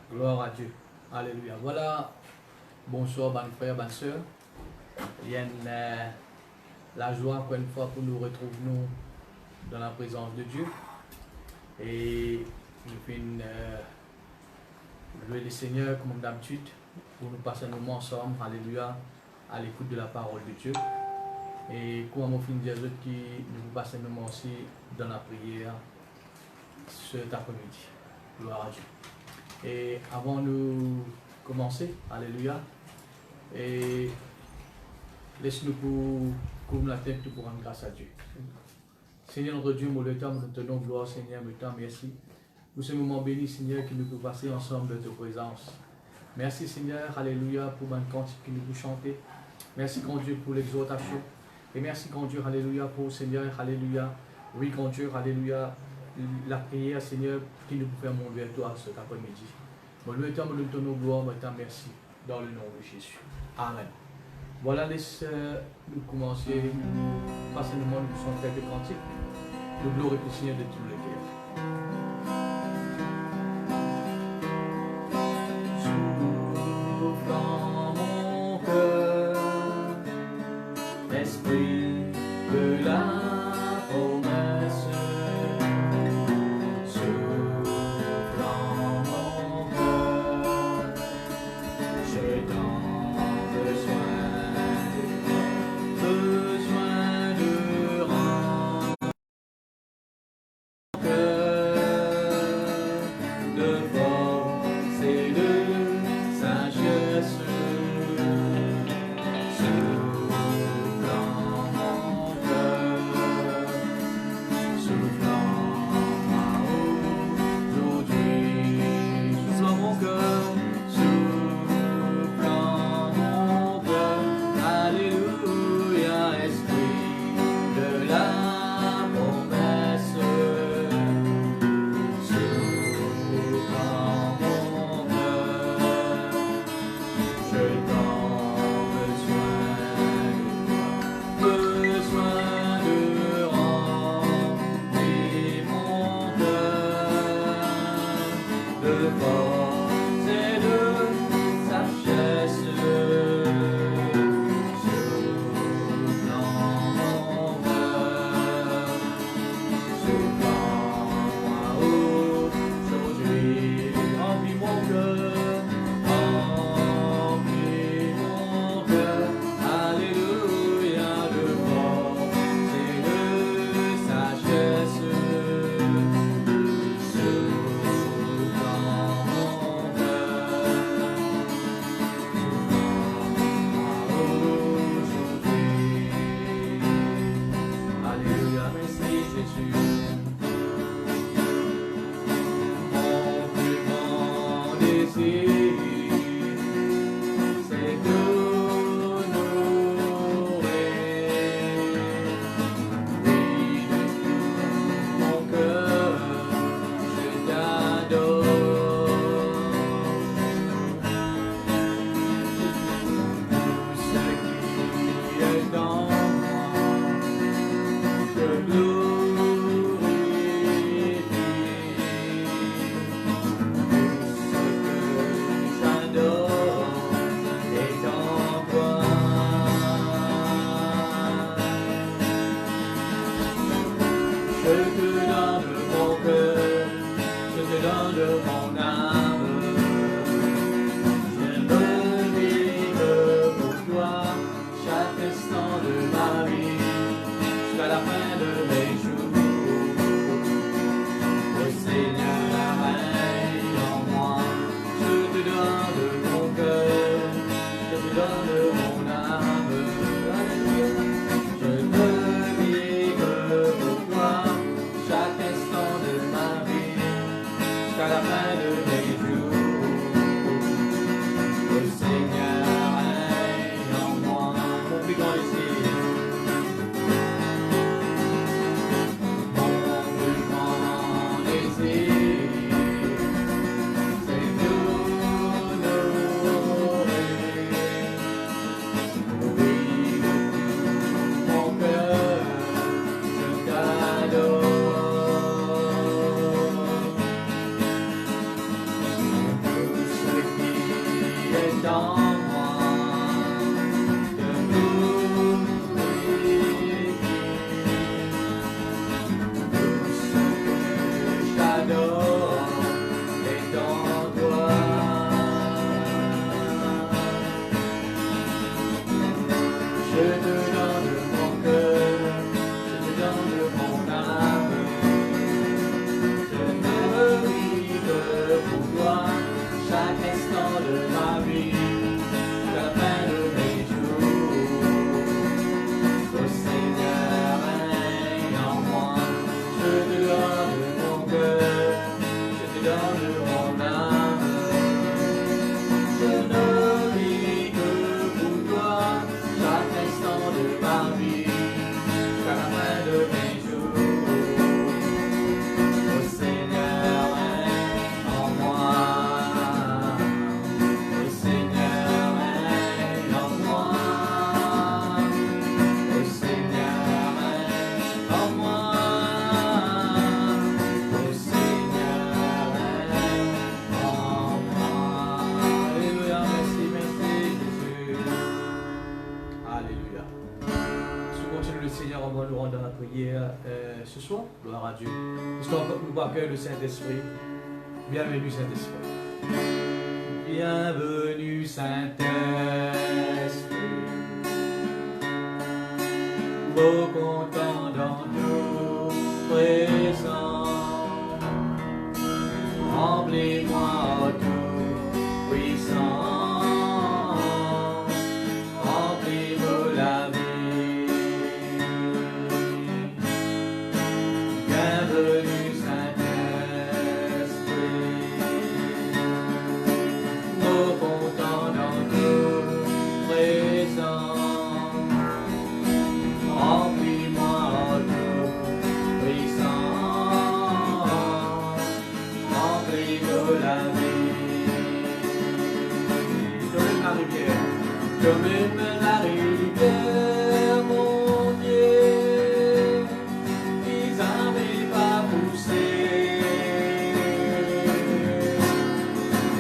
Gloire à Dieu. Alléluia. Voilà, bonsoir, bonnes frères, bonnes sœurs. Il y a la joie, encore une fois, pour nous retrouver dans la présence de Dieu. Et nous venons louer le Seigneur comme d'habitude pour nous passer un moment ensemble, alléluia, à l'écoute de la parole de Dieu. Et comme on finit dire qui nous passons un moment aussi dans la prière cet après-midi. Gloire à Dieu. Et avant de commencer, alléluia, et laisse-nous pour couvrir la tête pour rendre grâce à Dieu. Seigneur notre Dieu, mon temps, nous te donnons gloire, Seigneur, mon temps, merci pour ce moment béni, Seigneur, que nous pouvons passer ensemble de ta présence. Merci, Seigneur, alléluia, pour le cantique que nous pouvons chanter. Merci, grand Dieu, pour l'exhortation. Et merci, grand Dieu, alléluia, pour Seigneur, alléluia. Oui, grand Dieu, alléluia, la prière, Seigneur, qui nous peut faire monter vers toi cet après-midi. Bon, le temps, nous te donnons gloire, mon temps, merci, dans le nom de Jésus. Amen. Voilà, laisse-nous commencer, passer le moment, nous sommes quelques cantiques. Nous glorifions le Seigneur de tous les cœurs. Ce soir, gloire à Dieu. Histoire que nous accueillons le Saint-Esprit. Bienvenue Saint-Esprit. Bienvenue Saint-Esprit. Beau content dans nos présents. Remplis-moi tout puissant. Remplis-moi la vie. Bienvenue Saint-Esprit, au content dans nos présents, remplis-moi tout puissant, remplis-moi la vie. Comme la rivière, comme la rivière, mon Dieu, ils avaient pas poussé.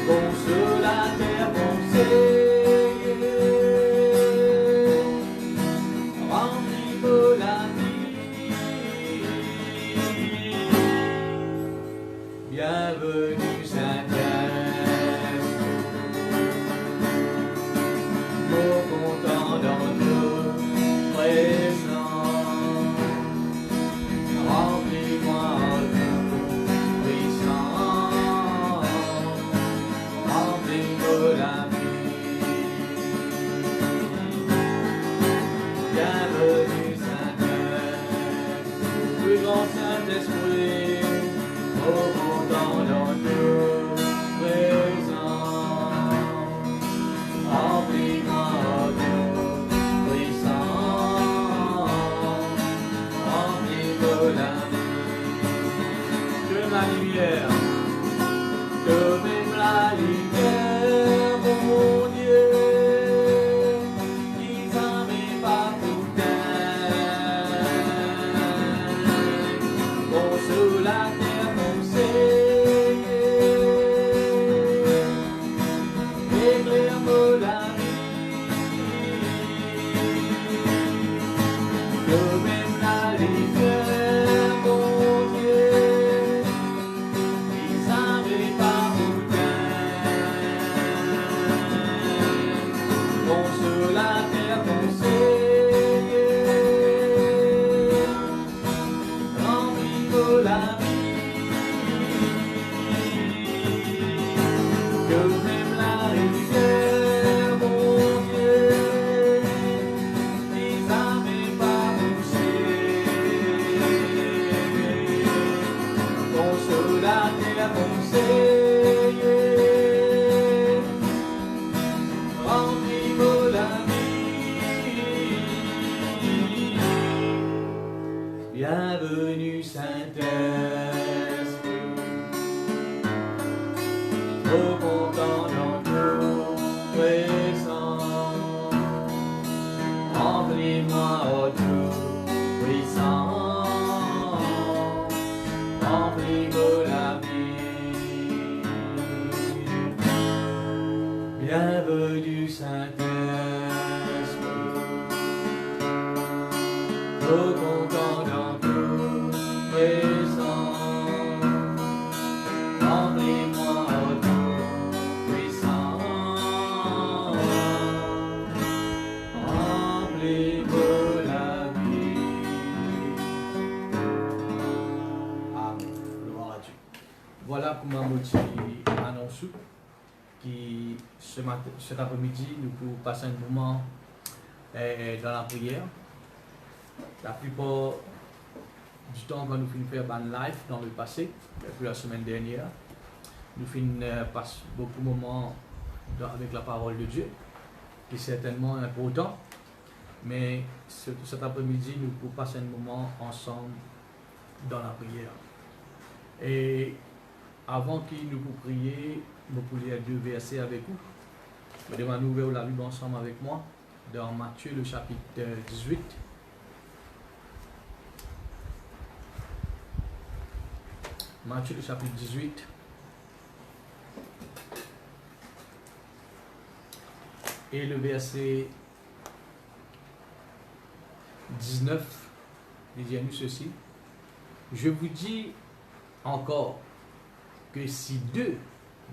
Consolateur, conseiller, remplis-moi la vie. Bienvenue Saint-Esprit, au content dans nos présents, remplis-moi tout puissant, remplis-moi la vie. Bienvenue Saint-Esprit, plus grand Saint-Esprit, au content dans nos présents, remplis-moi tout puissant, remplis-moi la vie. Que ma lumière, que même la lumière, mon Dieu, ils n'avaient pas tout consolateur, conseiller, éclaire-moi la vie. Que même la lumière, mon Dieu, ils n'avaient pas tout consolateur, conseiller, remplis-moi la vie. Que même la rivière, mon Dieu, ils n'avaient pas poussé. Consolateur, conseiller, remplis-moi la vie. Bienvenue Saint-Esprit, au content dans nos présents, remplis-moi tout puissant, remplis-moi la vie. Bienvenue Saint-Esprit, trop content dans tout présent, remplis-moi au tout puissant, remplis pour la vie. Amen. Gloire à Dieu. Voilà comment Moti annonce qui cet après-midi nous pouvons passer un moment dans la prière. La plupart du temps quand nous finissons faire ban live dans le passé, depuis la semaine dernière, nous finissons passer beaucoup de moments avec la parole de Dieu, qui est certainement important, mais cet après-midi nous pouvons passer un moment ensemble dans la prière. Et avant que nous puissions prier, nous pouvons lire 2 versets avec vous. Je demande d'ouvrir la Bible ensemble avec moi dans Matthieu le chapitre 18. Matthieu le chapitre 18. Et le verset 19, il dit à nous ceci. Je vous dis encore que si 2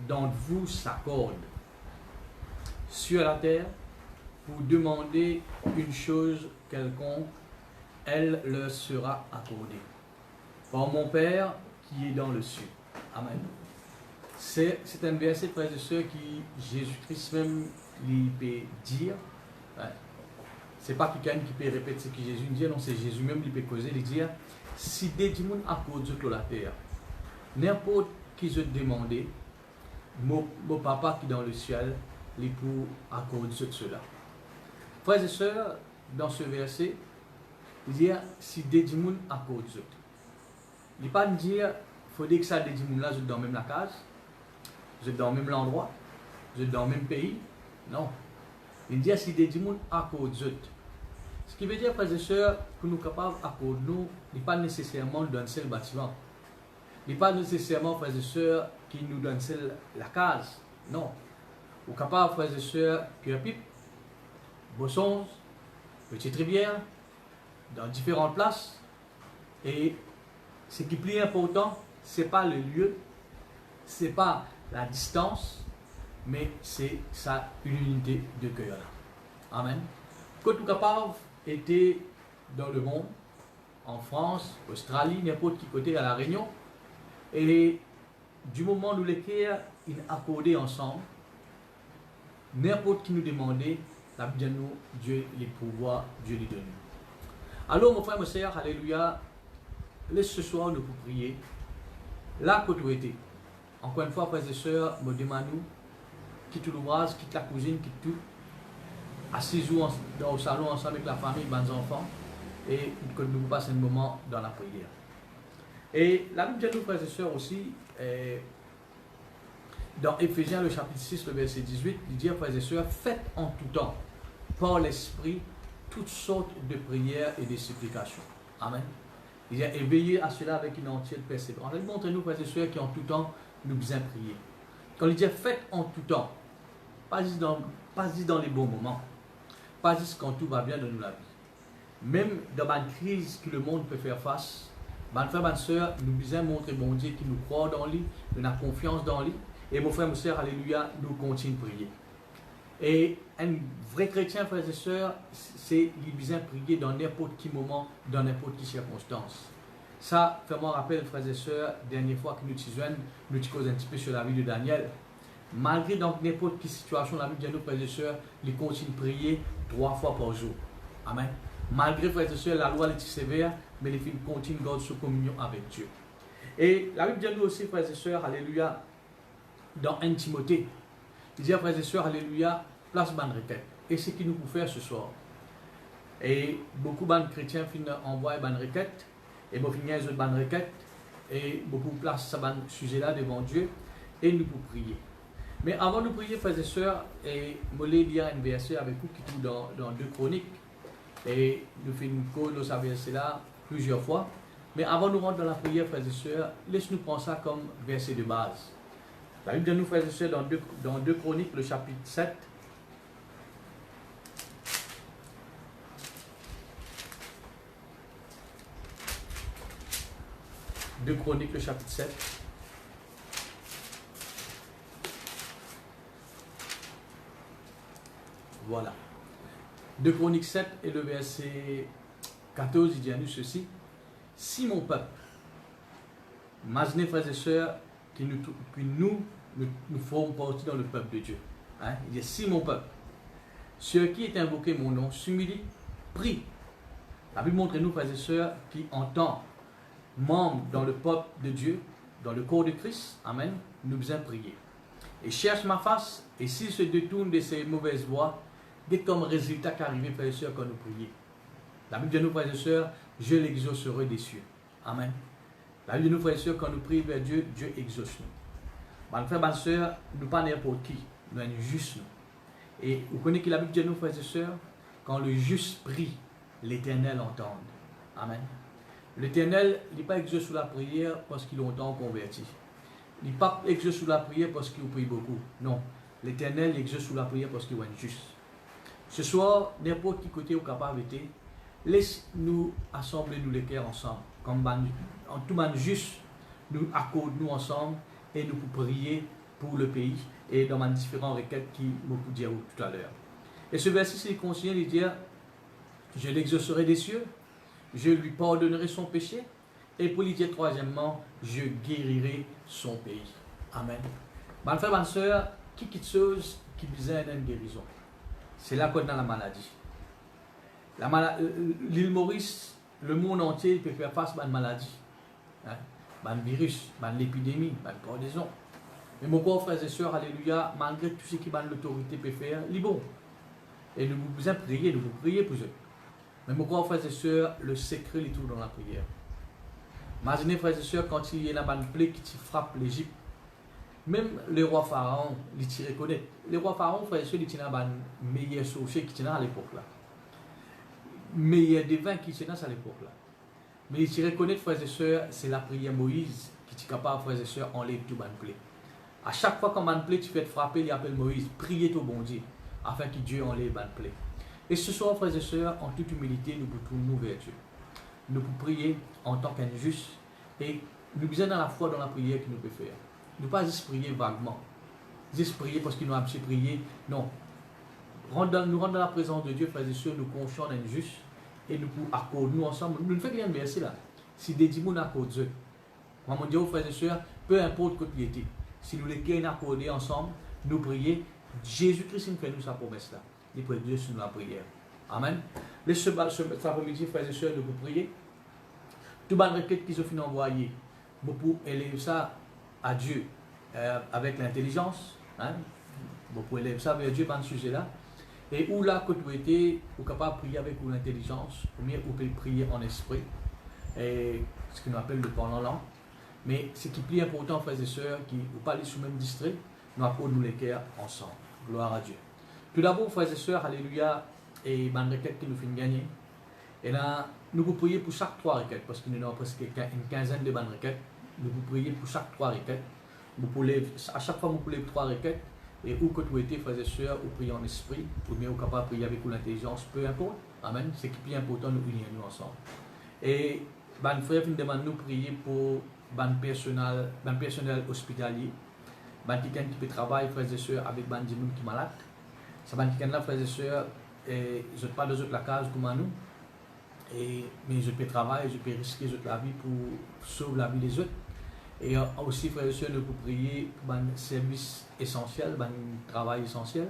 d'entre vous s'accordent sur la terre pour demander une chose quelconque, elle leur sera accordée par mon Père qui est dans le ciel. Amen. C'est un verset, frères et sœurs, qui Jésus-Christ même il peut dire. C'est pas quelqu'un qui peut répéter ce que Jésus dit, non, c'est Jésus même qui peut causer, il dit si des gens accordent sur la terre, n'importe qui se demandait, mon papa qui est dans le ciel, il pour accorder cela. Frères et sœurs, dans ce verset, il dit si des gens accordent cela. Il ne pas dire il faudrait que ça des gens là, vous êtes dans même la case, vous êtes dans le même endroit, vous êtes dans le même pays. Non. Il dit si des gens accordent cela. Ce qui veut dire, frères et sœurs, que nous sommes capables d'accorder nous, il n'est pas nécessairement dans un seul bâtiment. Il n'est pas nécessairement, frères et sœurs, qui nous donne la case. Non. Ou capable, frères et sœurs, Pierre-Pipe, Bossons, Petite Rivière, dans différentes places. Et ce qui est plus important, ce n'est pas le lieu, ce n'est pas la distance, mais c'est ça, une unité de cœur. Amen. Quand nous capables était dans le monde, en France, Australie, n'importe qui côté à la Réunion, et du moment où nous l'écrire, ils accordaient ensemble, n'importe qui nous demandait, la Bible nous, Dieu les pouvoirs, Dieu les donne. Alors, mon frère, mon sœur, alléluia, laisse ce soir nous pour prier. Là, quand tu étais, encore une fois, frères et sœurs, me demande-nous, quitte l'ouvrage, quitte la cuisine, quitte tout, assis-vous dans le salon ensemble avec la famille, les enfants, et que nous passons un moment dans la prière. Et la Bible dit, frères et sœurs, aussi, dans Éphésiens, le chapitre 6, le verset 18, il dit, frères et sœurs, faites en tout temps, par l'Esprit, toutes sortes de prières et de supplications. Amen. Il dit, et veillez à cela avec une entière persévérance. Montrez-nous, frères et sœurs, qu'en tout temps, nous bien prier. Quand il dit, faites en tout temps, pas juste dans les bons moments, pas juste quand tout va bien dans la vie. Même dans une crise que le monde peut faire face, mes frères, mes soeurs, nous disons montrer bon Dieu qui nous croit dans lui, nous avons confiance dans lui. Et mon frère, mes soeurs, alléluia, nous continuons de prier. Et un vrai chrétien, frères et sœurs, c'est il besoin prier dans n'importe quel moment, dans n'importe quelle circonstance. Ça, fait-moi rappeler, frères et sœurs, dernière fois que nous causons un petit peu sur la vie de Daniel. Malgré donc n'importe quelle situation, la Bible dit à nous, frères et sœurs, il continue de prier 3 fois par jour. Amen. Malgré, frères et sœurs, la loi est sévère, mais les filles continuent de garder sa communion avec Dieu. Et la Bible dit à nous aussi, frères et sœurs, alléluia, dans 1 Timothée, il dit, frères et sœurs, alléluia, place bonne requête. Et c'est ce qu'il nous faut faire ce soir. Et beaucoup de chrétiens envoient bonne requête, et beaucoup finissent une bonne requête, et beaucoup placent ce sujet-là devant Dieu, et nous pouvons prier. Mais avant de prier, frères et sœurs, et je vais lire un verset avec vous qui est dans 2 Chroniques, et nous faisons nos versets là plusieurs fois. Mais avant de rentrer dans la prière, frères et sœurs, laisse-nous prendre ça comme verset de base. La Bible de nous, frères et sœurs, dans 2 Chroniques, le chapitre 7. Deux Chroniques, le chapitre 7. Voilà. 2 Chroniques 7 et le verset 14, il dit à nous ceci. Si mon peuple, imaginez frères et sœurs, que nous formons partie dans le peuple de Dieu. Hein? Il dit, si mon peuple, ceux qui est invoqué mon nom, s'humilie, prie. La Bible montre nous, frères et sœurs, qui en tant membres dans le peuple de Dieu, dans le corps de Christ, amen, nous devons prier. Et cherche ma face, et s'il se détourne de ses mauvaises voies, dès comme résultat qu'arrive, frères et sœurs, quand nous prions. La Bible de nous, frères et sœurs, je l'exaucerai des cieux. Amen. La Bible de nous, frères et sœurs, quand nous prions vers Dieu, Dieu exauce nous. Mes frères, mes sœurs, nous ne pas n'importe qui, nous sommes juste nous. Et vous connaissez que la Bible de nous, frères et sœurs, quand le juste prie, l'Éternel entend. Amen. L'Éternel, il n'est pas exaucé sous la prière parce qu'il est longtemps converti. Il n'est pas exaucé sous la prière parce qu'il prie beaucoup. Non. L'Éternel exauce sous la prière parce qu'il est juste. Ce soir, n'importe qui côté ou capable de laisse-nous assembler nous les cœurs ensemble. Comme en tout monde juste, nous accordons ensemble et nous pouvons prier pour le pays et dans les différentes requêtes qui m'ont dit tout à l'heure. Et ce verset, c'est conscient de dire, je l'exaucerai des cieux, je lui pardonnerai son péché, et pour lui dire troisièmement, je guérirai son pays. Amen. Mes frères, mes sœurs, qui quitte chose qui besoin d'une guérison? C'est là qu'on a la maladie. L'île Maurice, le monde entier peut faire face à une maladie. Hein? Un virus, une épidémie, une pendaison. Mais mon corps, frères et sœurs, alléluia, malgré tout ce que l'autorité peut faire, il est bon. Et nous devons prier, nous devons prier pour eux. Mais mon corps, frères et sœurs, le secret est tout dans la prière. Imaginez, frères et sœurs, quand il y a une plaie qui frappe l'Égypte, même le roi Pharaon, il s'y reconnaît. Le roi Pharaon, frères et sœurs, il tient un meilleur sorcier qui tient à l'époque là. Meilleur devin qui tient à l'époque là. Mais il s'y reconnaît, frères et sœurs, c'est la prière Moïse qui est capable, frères et sœurs, enlève tout une plaie. À chaque fois qu'un plaie, tu fais frapper, il appelle Moïse, priez au bon Dieu, afin que Dieu enlève une plaie. Et ce soir, frères et sœurs, en toute humilité, nous pouvons nous vers Dieu. Nous pouvons prier en tant qu'injustes et nous sommes dans la foi dans la prière que nous pouvons faire. Nous ne pas juste prier vaguement, juste prier parce qu'il nous a assez prié. Non. Nous rentrons dans la présence de Dieu, frères et sœurs, nous confions en injustes et nous pouvons accorder nous ensemble. Nous ne faisons rien de merci là. Si des démons accordent Dieu, moi, mon Dieu, frères et sœurs, peu importe que tu étais, si nous les qui accordés ensemble, nous prions, Jésus-Christ nous fait nous sa promesse là. Il peut Dieu sur la prière. Amen. Laissez cet après-midi, frères et sœurs, nous pouvons prier. Tout le requête qui se finit envoyé, nous pouvons élever ça à Dieu avec l'intelligence. Hein? Vous pouvez élever ça vers Dieu par ce sujet-là. Et où là que tu étais, vous êtes capable de prier avec l'intelligence, ou bien vous pouvez prier en esprit, et ce qu'on appelle le parlant langue. Mais ce qui est plus important, frères et sœurs, qui vous parlez sous le même district, nous apprenons les cœurs ensemble. Gloire à Dieu. Tout d'abord, frères et sœurs, alléluia, et une requête qui nous fait gagner. Et là, nous pouvons prier pour chaque 3 requêtes, parce que nous avons presque une quinzaine de bonnes requêtes. Nous pouvons prier pour chaque 3 requêtes. À chaque fois, vous pouvez 3 requêtes. Et où que tu étais, frères et sœurs, vous priez en esprit, ou bien vous êtes capable de prier avec l'intelligence, peu importe. Amen. C'est qui est plus important, nous unir nous ensemble. Et ben frère, nous demandons de prier pour le personnel hospitalier, quelqu'un qui peut travailler, frères et sœurs, avec des gens qui sont malades. Ça va quelqu'un là, frères et sœurs, et je ne pas de la case comme nous. Mais je peux travailler, je peux risquer la vie pour sauver la vie des autres. Et aussi, frères et sœurs, nous pouvons prier pour un service essentiel, un travail essentiel,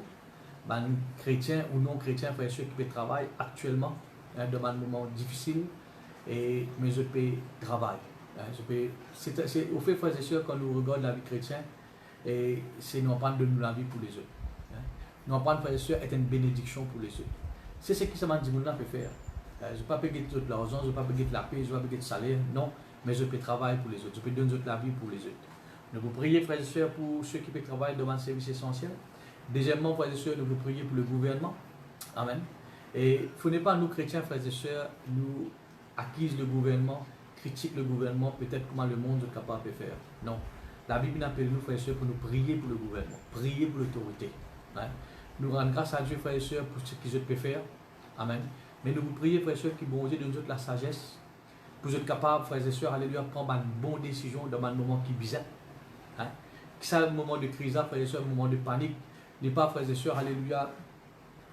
un chrétien ou non chrétien, frères et sœurs, qui peut travailler actuellement dans un moment difficile, mais je peux travailler. C'est au fait, frères et sœurs, quand nous regardons la vie chrétienne, c'est nous apprendre de nous la vie pour les autres. Nous apprendre, frères et sœurs, est une bénédiction pour les autres. C'est ce que ça m'a dit, peut faire. Je ne vais pas payer toute l'argent, je ne vais pas payer la paix, je ne vais pas payer le salaire, non, mais je peux travailler pour les autres, je peux donner la vie pour les autres. Nous vous prier, frères et sœurs, pour ceux qui peuvent travailler dans un service essentiel. Deuxièmement, frères et sœurs, nous vous prier pour le gouvernement. Amen. Et il ne faut pas, nous chrétiens, frères et sœurs, nous acquise le gouvernement, critique le gouvernement, peut-être comment le monde est capable de faire. Non. La Bible appelle nous, frères et sœurs, pour nous prier pour le gouvernement, prier pour l'autorité. Hein? Nous rendre grâce à Dieu, frères et sœurs, pour ce qu'ils peut faire. Amen. Mais nous vous prions, frères et sœurs, qui bon Dieu de nous autres la sagesse, pour être capables, frères et sœurs, alléluia, prendre une bonne décision dans un moment qui est bizarre. Hein? Qui c'est un moment de crise, frères et sœurs, un moment de panique. N'est pas, frères et sœurs, alléluia,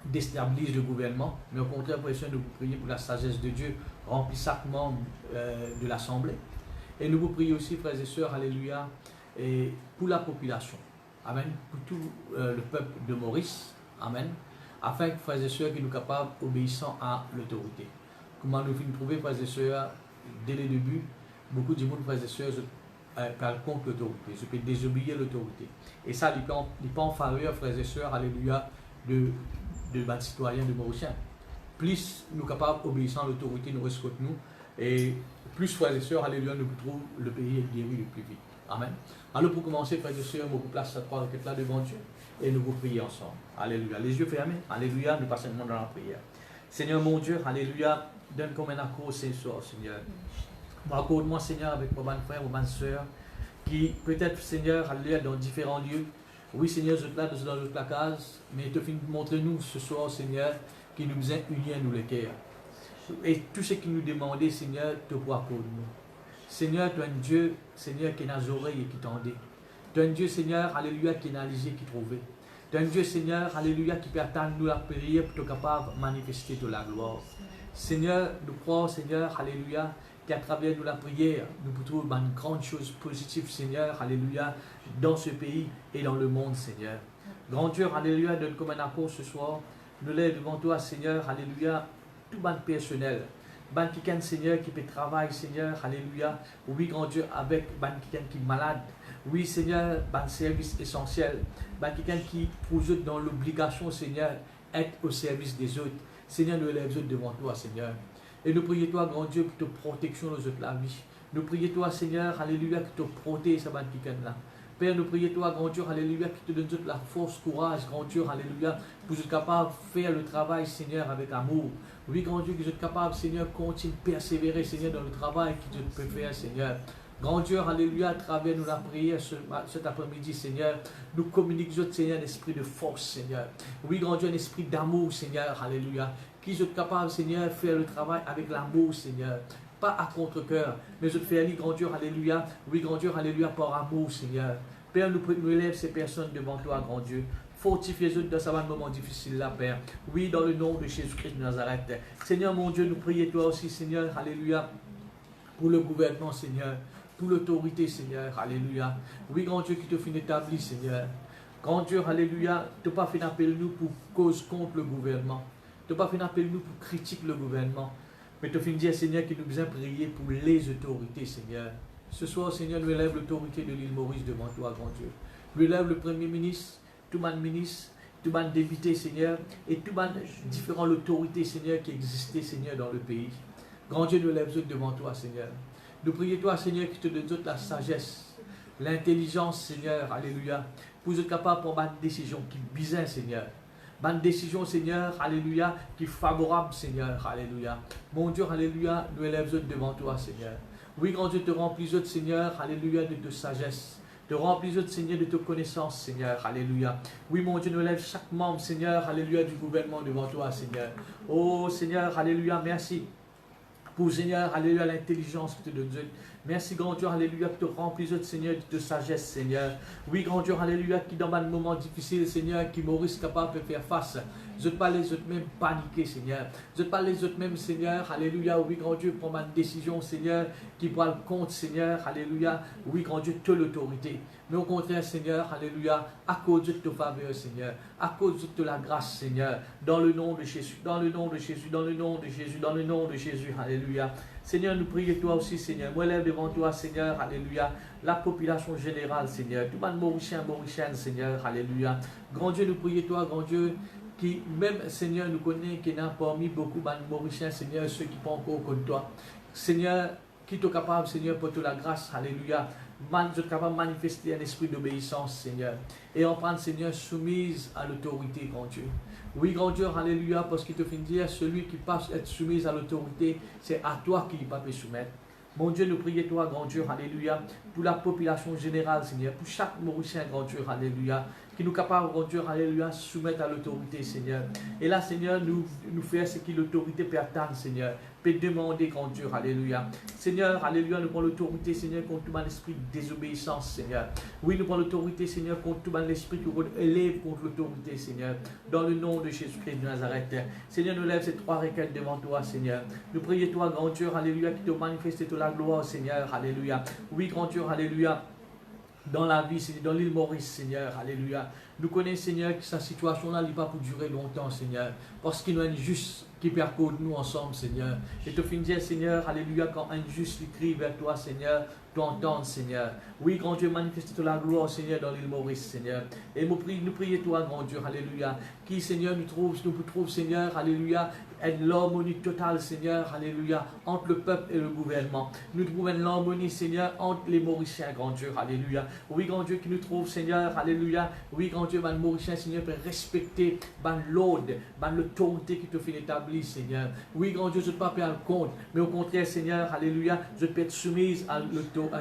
déstabilise le gouvernement, mais au contraire, frères et sœurs, nous vous prions pour la sagesse de Dieu, remplit chaque membre de l'Assemblée. Et nous vous prions aussi, frères et sœurs, alléluia, et pour la population. Amen. Pour tout le peuple de Maurice. Amen. Afin que, frères et sœurs, qu'ils nous capables obéissant à l'autorité. Comment nous finissons trouver, frères et sœurs, dès le début, beaucoup de monde, frères et sœurs, parlent contre l'autorité. Je peux désobéir l'autorité. Et ça, il n'est pas en faveur, frères et sœurs, alléluia, de citoyens de Mauriciens. Plus nous sommes capables d'obéir à l'autorité, nous respectons nous. Et plus, frères et sœurs, alléluia, nous trouvons le pays est guéri le plus vite. Amen. Alors pour commencer, frères et sœurs, nous vous place à trois requêtes là devant Dieu et nous vous prions ensemble. Alléluia. Les yeux fermés. Alléluia. Nous passons dans la prière. Seigneur mon Dieu, alléluia. Donne comme un accord ce soir, Seigneur. Accorde-moi, Seigneur, avec vos frères, vos sœurs, qui peut-être, Seigneur, alléluia, dans différents lieux. Oui, Seigneur, je suis là dans notre case, mais te montre-nous ce soir, Seigneur, qui nous a unis à nous les cœurs. Et tout ce qui nous demandait, Seigneur, te pour accorde-nous. Seigneur, tu es un Dieu, Seigneur, qui n'a les oreilles et qui tendait. Tu es un Dieu, Seigneur, alléluia, qui n'a les yeux qui trouvait. Tu es un Dieu, Seigneur, alléluia, qui peut attendre nous la prière pour être capable de manifester de la gloire. Seigneur, nous croyons, Seigneur, alléluia, qu'à travers nous la prière, nous pouvons trouver une grande chose positive, Seigneur, alléluia, dans ce pays et dans le monde, Seigneur. Grand Dieu, alléluia, donne comme un accord ce soir. Nous lève devant toi, Seigneur, alléluia, tout ban personnel. Ban quelqu'un, Seigneur, qui peut travailler, Seigneur, alléluia. Oui, grand Dieu, avec ban quelqu'un qui est malade. Oui, Seigneur, ban service essentiel. Ban quelqu'un qui, pour eux, dans l'obligation, Seigneur, être au service des autres. Seigneur, nous élève devant toi, Seigneur. Et nous prions toi, grand Dieu, pour ta protection dans notre la vie. Nous prions toi, Seigneur, alléluia, que te protège ce ban quelqu'un-là. Père, nous prions toi, grand Dieu, alléluia, qui te donne toute la force, courage, grand Dieu, alléluia, pour être capable de faire le travail, Seigneur, avec amour. Oui, grand Dieu, que tu es capable, Seigneur, continue de persévérer, Seigneur, dans le travail que tu peux faire, Seigneur. Grand Dieu, alléluia, à travers nous la prière cet après-midi, Seigneur, nous communiquons, Seigneur, un esprit de force, Seigneur. Oui, grand Dieu, un esprit d'amour, Seigneur, alléluia, qui est capable, Seigneur, de faire le travail avec l'amour, Seigneur. Pas à contre-cœur, mais je te fais aller, grand Dieu, alléluia. Oui, grand Dieu, alléluia, par amour, Seigneur. Père, nous élève ces personnes devant toi, grand Dieu. Fortifie-les dans ce moment difficile là, Père. Oui, dans le nom de Jésus-Christ de Nazareth. Seigneur, mon Dieu, nous prions toi aussi, Seigneur, alléluia, pour le gouvernement, Seigneur, pour l'autorité, Seigneur, alléluia. Oui, grand Dieu, qui te finit établi, Seigneur. Grand Dieu, alléluia, tu n'as pas fait appel nous pour cause contre le gouvernement. Tu n'as pas fait appel nous pour critiquer le gouvernement. Mais tu as fait dire, Seigneur, qu'il nous besoin prier pour les autorités, Seigneur. Ce soir, Seigneur, nous élève l'autorité de l'île Maurice devant toi, grand Dieu. Nous élève le Premier ministre, tout le ministre, tout le député, Seigneur, et tout le différentes autorités, Seigneur, qui existaient, Seigneur, dans le pays. Grand Dieu, nous élève devant toi, Seigneur. Nous prions toi, Seigneur, qui te donne la sagesse, l'intelligence, Seigneur, alléluia, pour être capable de prendre une décision qui est bizarre, Seigneur. Une décision, Seigneur, alléluia, qui est favorable, Seigneur, alléluia. Mon Dieu, alléluia, nous élève devant toi, Seigneur. Oui, grand Dieu, te remplis, Seigneur, alléluia, de sagesse. Te remplis, Seigneur, de connaissance, Seigneur, alléluia. Oui, mon Dieu, nous élève chaque membre, Seigneur, alléluia, du gouvernement devant toi, Seigneur. Oh, Seigneur, alléluia, merci. Pour, Seigneur, alléluia, l'intelligence que tu donnes. Merci, grand Dieu, alléluia, que tu remplis, Seigneur, de sagesse, Seigneur. Oui, grand Dieu, alléluia, qui dans un moment difficile, Seigneur, qui Maurice capable de faire face. Je ne parle les autres même paniquer, Seigneur. Je ne parle les autres même, Seigneur, alléluia, oui, grand Dieu, prends une décision, Seigneur, qui prend le compte, Seigneur, alléluia, oui, grand Dieu, tu as l'autorité. Mais au contraire, Seigneur, alléluia, à cause de ta faveur, Seigneur, à cause de la grâce, Seigneur, dans le nom de Jésus, dans le nom de Jésus, dans le nom de Jésus, dans le nom de Jésus, alléluia. Seigneur, nous prions toi aussi, Seigneur. Moi, lève devant toi, Seigneur, alléluia, la population générale, Seigneur, tout le monde mauricien, mauricienne, Seigneur, alléluia. Grand Dieu, nous prions toi, grand Dieu, qui même, Seigneur, nous connaît, qui n'a parmi beaucoup de mauriciens, Seigneur, ceux qui ne sont pas encore contre toi. Seigneur, qui est capable, Seigneur, pour toute la grâce, alléluia. Vous êtes capable de manifester un esprit d'obéissance, Seigneur. Et en prendre, Seigneur, soumise à l'autorité, grand Dieu. Oui, grand Dieu, alléluia, parce qu'il te fait dire, celui qui passe être soumis à l'autorité, c'est à toi qu'il ne peut pas soumettre. Mon Dieu, nous prions toi, grand Dieu, alléluia, pour la population générale, Seigneur, pour chaque Mauricien, grand Dieu, alléluia, qui nous capable, grand Dieu, alléluia, soumettre à l'autorité, Seigneur. Et là, Seigneur, nous faire ce qui l'autorité peut attendre, Seigneur, peut demander, grand Dieu, alléluia. Seigneur, alléluia, nous prenons l'autorité, Seigneur, contre tout l'esprit de désobéissance, Seigneur. Oui, nous prenons l'autorité, Seigneur, contre tout l'esprit qui élève contre l'autorité, Seigneur, dans le nom de Jésus-Christ de Nazareth. Seigneur, nous lève ces trois requêtes devant toi, Seigneur. Nous prions toi, grand Dieu, alléluia, qui te manifeste toute la gloire, Seigneur, alléluia. Oui, grand Dieu, alléluia, dans la vie, Seigneur, dans l'île Maurice, Seigneur, alléluia. Nous connaissons, Seigneur, que sa situation-là n'est pas pour durer longtemps, Seigneur, parce qu'il y a un juste qui percoude nous ensemble, Seigneur. Et te finir, Seigneur, alléluia, quand un juste crie vers toi, Seigneur, tu entends, Seigneur. Oui, grand Dieu, manifeste la gloire, Seigneur, dans l'île Maurice, Seigneur. Et nous prions toi, grand Dieu, alléluia, qui, Seigneur, nous trouve, Seigneur, alléluia, l'harmonie totale, Seigneur, alléluia, entre le peuple et le gouvernement. Nous trouvons l'harmonie, Seigneur, entre les Mauriciens, grand Dieu, alléluia. Oui, grand Dieu, qui nous trouve, Seigneur, alléluia. Oui, grand Dieu, les Mauriciens, Seigneur, peut respecter l'ordre, l'autorité qui te fait établir, Seigneur. Oui, grand Dieu, je ne peux pas faire le compte, mais au contraire, Seigneur, alléluia, je peux être soumise à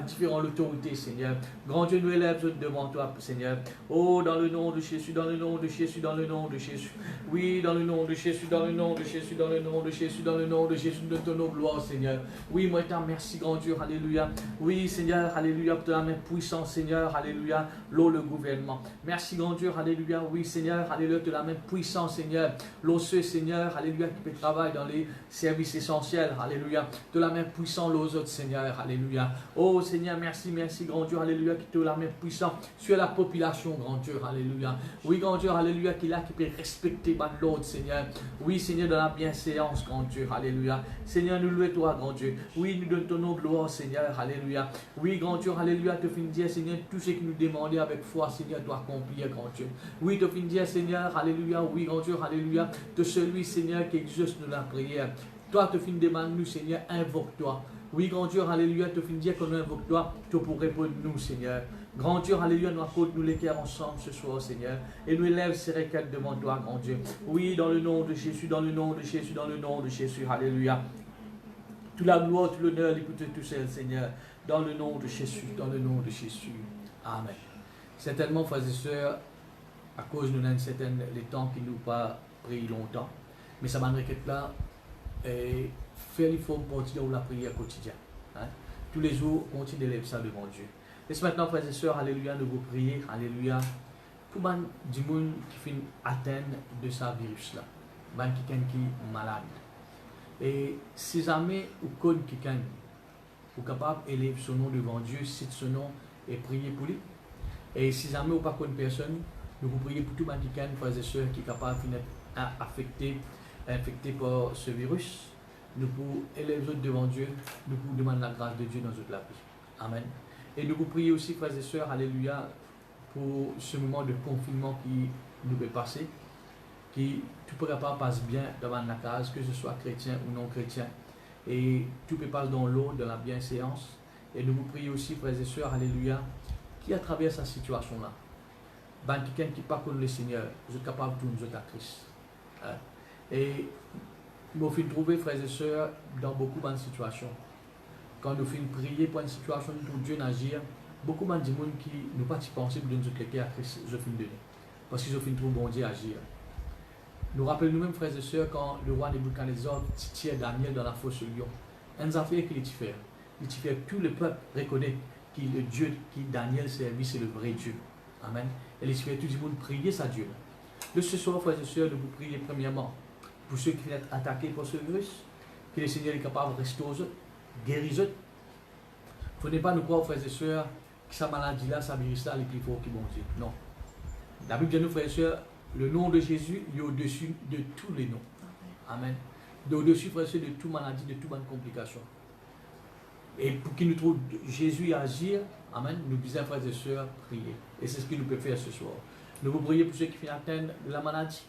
différentes autorités, Seigneur. Grand Dieu, nous élève devant toi, Seigneur. Oh, dans le nom de Jésus, dans le nom de Jésus, dans le nom de Jésus. Oui, dans le nom de Jésus, dans le nom de Jésus, dans le nom de Jésus, dans le nom de Jésus, de ton nom, gloire, Seigneur. Oui, moi, t'en merci, grand Dieu, alléluia. Oui, Seigneur, alléluia, pour ta main puissante, Seigneur, alléluia, l'eau, le gouvernement. Merci, grand Dieu, alléluia. Oui, Seigneur, alléluia, de la main puissante, Seigneur. L'osseux, Seigneur, alléluia, qui peut travailler dans les services essentiels, alléluia. De la main puissante, l'aux autres, Seigneur, alléluia. Oh, Seigneur, merci, merci, grand Dieu, alléluia, qui te la main puissante sur la population, grand Dieu, alléluia. Oui, grand Dieu, alléluia, qui là, qui peut respecter l'autre, Seigneur. Oui, Seigneur, dans la bienséance, grand Dieu, alléluia. Seigneur, nous louons toi, grand Dieu. Oui, nous donnons ton nom, gloire, Seigneur, alléluia. Oui, grand Dieu, alléluia, te fin dire, Seigneur, tout ce que nous demandons avec foi, Seigneur, doit accomplir, grand Dieu. Oui, te fin dire, Seigneur, alléluia, oui, grand Dieu, alléluia, de celui, Seigneur, qui exauce nous la prière. Toi, te fin demande nous, Seigneur, invoque-toi. Oui, grand Dieu, alléluia, te fin dire que nous invoque toi, tu pourrais répondre nous, Seigneur. Grand Dieu, alléluia, nous accorde nous l'équerre ensemble ce soir, Seigneur. Et nous élève ces requêtes devant toi, grand Dieu. Oui, dans le nom de Jésus, dans le nom de Jésus, dans le nom de Jésus, alléluia. Toute la gloire, tout l'honneur, l'écoute tout seul, Seigneur. Dans le nom de Jésus, dans le nom de Jésus. Amen. Certainement, frères et sœurs, à cause de les temps qui nous pas pris longtemps, mais ça m'a requête là, et faire l'effort pour continuer la prière quotidienne. Hein? Tous les jours, continuez d'élever ça devant Dieu. Laisse maintenant, frères et sœurs, alléluia, nous vous prier, alléluia, pour man du monde qui fait atteindre de ce virus-là, man qui est malade. Et si jamais vous connaissez quelqu'un, vous êtes capable d'élever son nom devant Dieu, cite son nom et prier pour lui. Et si jamais vous ne connaissez pas personne, nous vous prions pour tout le monde qui est frères et sœurs, qui est capable d'être infecté par ce virus. Nous pouvons élever autres devant Dieu, nous pouvons demander la grâce de Dieu dans notre vie. Amen. Et nous vous prions aussi, frères et sœurs, alléluia, pour ce moment de confinement qui nous peut passer, qui tout peut pas passe bien devant la case, que ce soit chrétien ou non chrétien, et tout peut passer dans l'eau, dans la bienséance. Et nous vous prions aussi, frères et sœurs, alléluia, qui à travers cette situation-là, quelqu'un qui pas connaît le Seigneur, vous êtes capable de nous à Christ. Hein? Et nous finissons trouver, frères et sœurs, dans beaucoup de situations. Quand nous finissons prier pour une situation où Dieu n'agit, beaucoup de gens qui n'ont pas pensé de nous éclairer à Christ, je finis de donner. Parce qu'ils ont fini de trouver bon Dieu agir. Nous rappelons nous-mêmes, frères et sœurs, quand le roi Nebuchadnezzar tire Daniel dans la fosse lion. Un affaire qu'il fait. Il fait tout le peuple reconnaît que le Dieu qui Daniel servit, c'est le vrai Dieu. Amen. Et il fait tout le monde prier sa Dieu. De ce soir, frères et sœurs, nous vous prions premièrement pour ceux qui sont attaqués par ce virus, que le Seigneur est capable de restaurer eux, guérir eux. Il ne faut pas nous croire, frères et sœurs, que sa maladie-là, sa virus-là, est plus fort que bon Dieu. Non. La Bible dit, nous, frères et sœurs, le nom de Jésus est au-dessus de tous les noms. Amen. Au-dessus, frères et sœurs, de toute maladie, de toute bonne complication. Et pour qu'il nous trouve Jésus agir, amen, nous disons, frères et sœurs, prier. Et c'est ce que nous pouvons faire ce soir. Nous vous prions pour ceux qui viennent atteindre la maladie.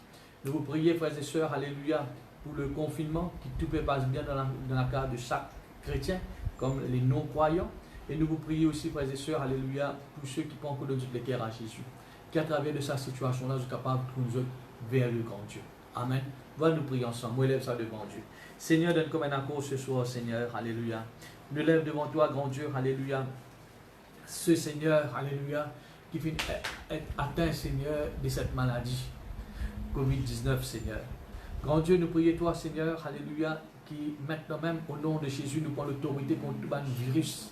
Nous vous prions, frères et sœurs, alléluia, pour le confinement, qui tout peut passer bien dans la carte de chaque chrétien, comme les non-croyants. Et nous vous prions aussi, frères et sœurs, alléluia, pour ceux qui pensent que nous les cœurs à Jésus. Qui à travers de cette situation-là, sont capables de nous vers le grand Dieu. Amen. Voilà, nous prions ensemble. Moi, élève ça devant Dieu. Seigneur, donne comme un accord ce soir, Seigneur. Alléluia. nous lève devant toi, grand Dieu, alléluia. Ce Seigneur, alléluia, qui finit être atteint, Seigneur, de cette maladie, Covid-19, Seigneur. Grand Dieu, nous prions toi, Seigneur, alléluia, qui maintenant même, au nom de Jésus, nous prenons l'autorité contre tout un virus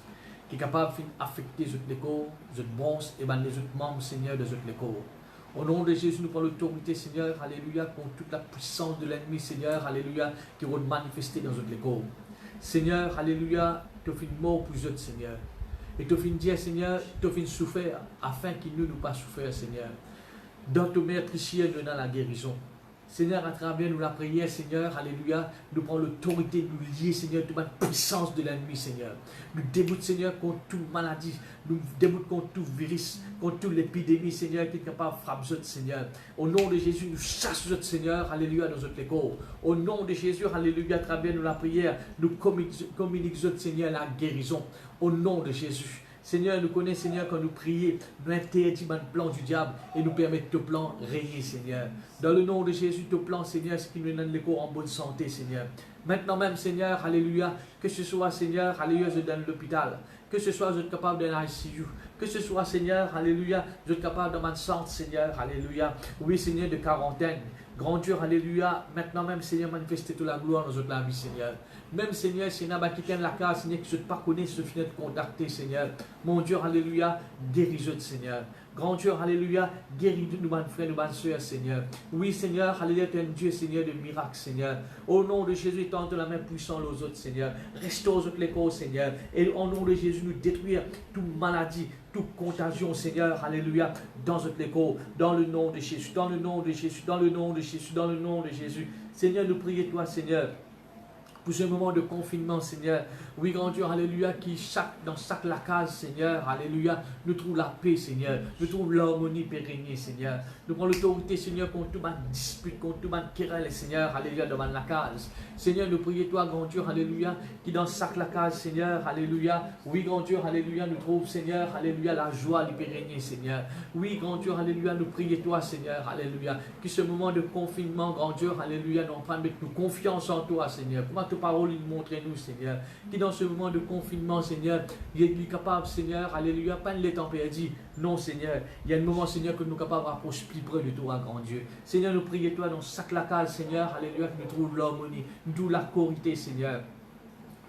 qui est capable d'affecter les corps, les bronzes et les autres membres, Seigneur, de les corps. Au nom de Jésus, nous prenons l'autorité, Seigneur, alléluia, contre toute la puissance de l'ennemi, Seigneur, alléluia, qui va manifester dans les corps. Seigneur, alléluia, tu fais une mort pour eux, Seigneur. Et tu fais dire, Seigneur, tu fais souffrir, afin qu'ils ne nous pas souffrir, Seigneur. Dans ton maître ici, nous dans la guérison. Seigneur, à travers nous la prière, Seigneur, alléluia, nous prenons l'autorité de nous lier, Seigneur, toute la puissance de l'ennemi, Seigneur. Nous déboutons, Seigneur, contre toute maladie, nous déboutons contre tout virus, contre toute l'épidémie, Seigneur, qui est capable de frapper, Seigneur. Au nom de Jésus, nous chassons, Seigneur, alléluia, dans notre corps. Au nom de Jésus, alléluia, à travers nous la prière, nous communiquons, Seigneur, la guérison. Au nom de Jésus. Seigneur, nous connaissons, Seigneur, quand nous prions, nous interdisons le plan du diable et nous permettons ton plan régner, Seigneur. Dans le nom de Jésus, ton plan, Seigneur, c'est qui nous donne les corps en bonne santé, Seigneur. Maintenant même, Seigneur, alléluia, que ce soit, Seigneur, alléluia, je donne l'hôpital, que ce soit, je suis capable de l'ICU, que ce soit, Seigneur, alléluia, je suis capable de ma centre, Seigneur, alléluia, oui, Seigneur, de quarantaine. Grand Dieu, alléluia, maintenant même, Seigneur, manifestez toute la gloire dans notre vie, Seigneur. Même, Seigneur, Seigneur, qui tienne la case, Seigneur, qui ne pas connaître ce fenêtre contacté, Seigneur. Mon Dieu, alléluia, guéris-nous, Seigneur. Grand Dieu, alléluia, guéris-nous, nos frères, nos soeurs, Seigneur. Oui, Seigneur, alléluia, tu es un Dieu, Seigneur, de miracles, Seigneur. Au nom de Jésus, tente la main puissante aux autres, Seigneur. Restaure les corps, Seigneur. Et au nom de Jésus, nous détruire toute maladie, toute contagion, Seigneur, alléluia, dans notre corps, dans le nom de Jésus, dans le nom de Jésus, dans le nom de Jésus, dans le nom de Jésus. Seigneur, nous prions toi, Seigneur, pour ce moment de confinement, Seigneur. Oui, grand Dieu, alléluia, qui dans chaque la case, Seigneur, alléluia, nous trouve la paix, Seigneur. Nous trouve l'harmonie pérennée, Seigneur. Nous prenons l'autorité, Seigneur, contre toute ma dispute, contre toute ma querelle, Seigneur, alléluia, devant la case. Seigneur, nous prions toi, grand Dieu, alléluia, qui dans chaque la case, Seigneur, alléluia. Oui, grand Dieu, alléluia, nous trouve, Seigneur, alléluia, la joie du pérennée, Seigneur. Oui, grand Dieu, alléluia, nous prions toi, Seigneur, alléluia, qui ce moment de confinement, grand Dieu, alléluia, nous en train de mettre nous confiance en toi, Seigneur. Comment ta parole nous montre nous, Seigneur, qui dans ce moment de confinement, Seigneur, il est capable, Seigneur, alléluia, pas de temps perdu. Non, Seigneur, il y a un moment, Seigneur, que nous sommes capables de rapprocher plus près de toi, grand Dieu. Seigneur, nous prions toi dans chaque lacal, Seigneur, alléluia, que nous trouvons l'harmonie, nous trouvons la corité, Seigneur.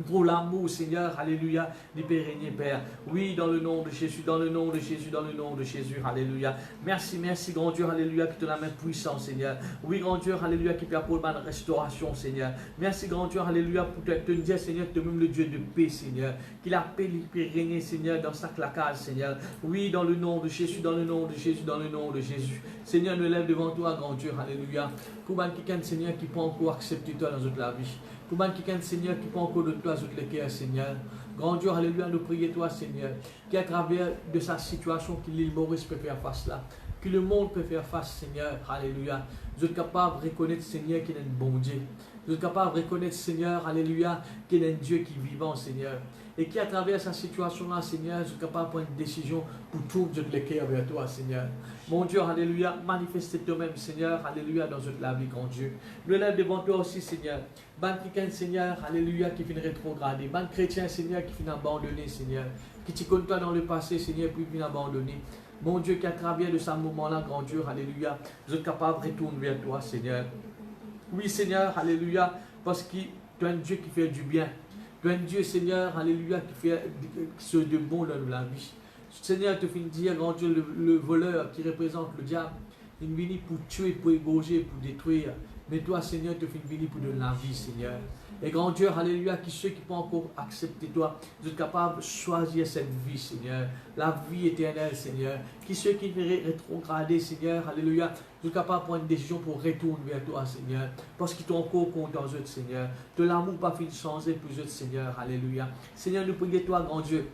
Pour l'amour, Seigneur, alléluia, du pérenné, Père. Oui, dans le nom de Jésus, dans le nom de Jésus, dans le nom de Jésus, alléluia. Merci, merci, grand Dieu, alléluia, qui te la main puissante, Seigneur. Oui, grand Dieu, alléluia, qui peut apporter ma restauration, Seigneur. Merci, grand Dieu, alléluia, pour te dire, Seigneur, tu es même le Dieu de paix, Seigneur. Qu'il a paix, il peut régner, Seigneur, dans chaque lacage, Seigneur. Oui, dans le nom de Jésus, dans le nom de Jésus, dans le nom de Jésus. Seigneur, nous lève devant toi, grand Dieu, alléluia. Pour quelqu'un, Seigneur, qui peut encore accepter toi dans toute la vie. Pour quelqu'un, Seigneur, qui peut encore de toi, toutes les cœurs, Seigneur. Grand Dieu, alléluia, nous prions toi, Seigneur, qui à travers de sa situation, que l'île Maurice peut faire face là, que le monde peut faire face, Seigneur, alléluia. Vous êtes capable de reconnaître, Seigneur, qu'il est un bon Dieu. Vous êtes capable de reconnaître, Seigneur, alléluia, qu'il est un Dieu qui est vivant, Seigneur. Et qui à travers sa situation-là, Seigneur, vous êtes capable de prendre une décision pour tourner les cœurs vers toi, Seigneur. Mon Dieu, alléluia, manifestez toi-même, Seigneur, alléluia, dans toute la vie, grand Dieu. Nous lève devant toi aussi, Seigneur. Ban quelqu'un, Seigneur, alléluia, qui finit rétrograder. Ban chrétien, Seigneur, qui finit abandonné, Seigneur. Qui te connaît toi dans le passé, Seigneur, puis finit abandonné. Mon Dieu, qui à travers de ce moment-là, grand Dieu, alléluia, vous êtes capable de retourner vers toi, Seigneur. Oui, Seigneur, alléluia, parce que tu es un Dieu qui fait du bien. Tu es un Dieu, Seigneur, alléluia, qui fait ce de bon dans la vie. Seigneur, te finis dire, grand Dieu, le voleur qui représente le diable, il vient pour tuer, pour égorger, pour détruire. Mais toi, Seigneur, te finis venir pour donner la vie, Seigneur. Et grand Dieu, alléluia, qui ceux qui peuvent encore accepter toi, vous êtes capables de choisir cette vie, Seigneur. La vie éternelle, Seigneur. Qui ceux qui vont rétrograder, Seigneur, alléluia, vous êtes capables de prendre une décision pour retourner vers toi, Seigneur. Parce qu'ils t'ont encore compte dans eux, Seigneur. De l'amour pas fini de changer pour eux, Seigneur, alléluia. Seigneur, nous prions toi, grand Dieu,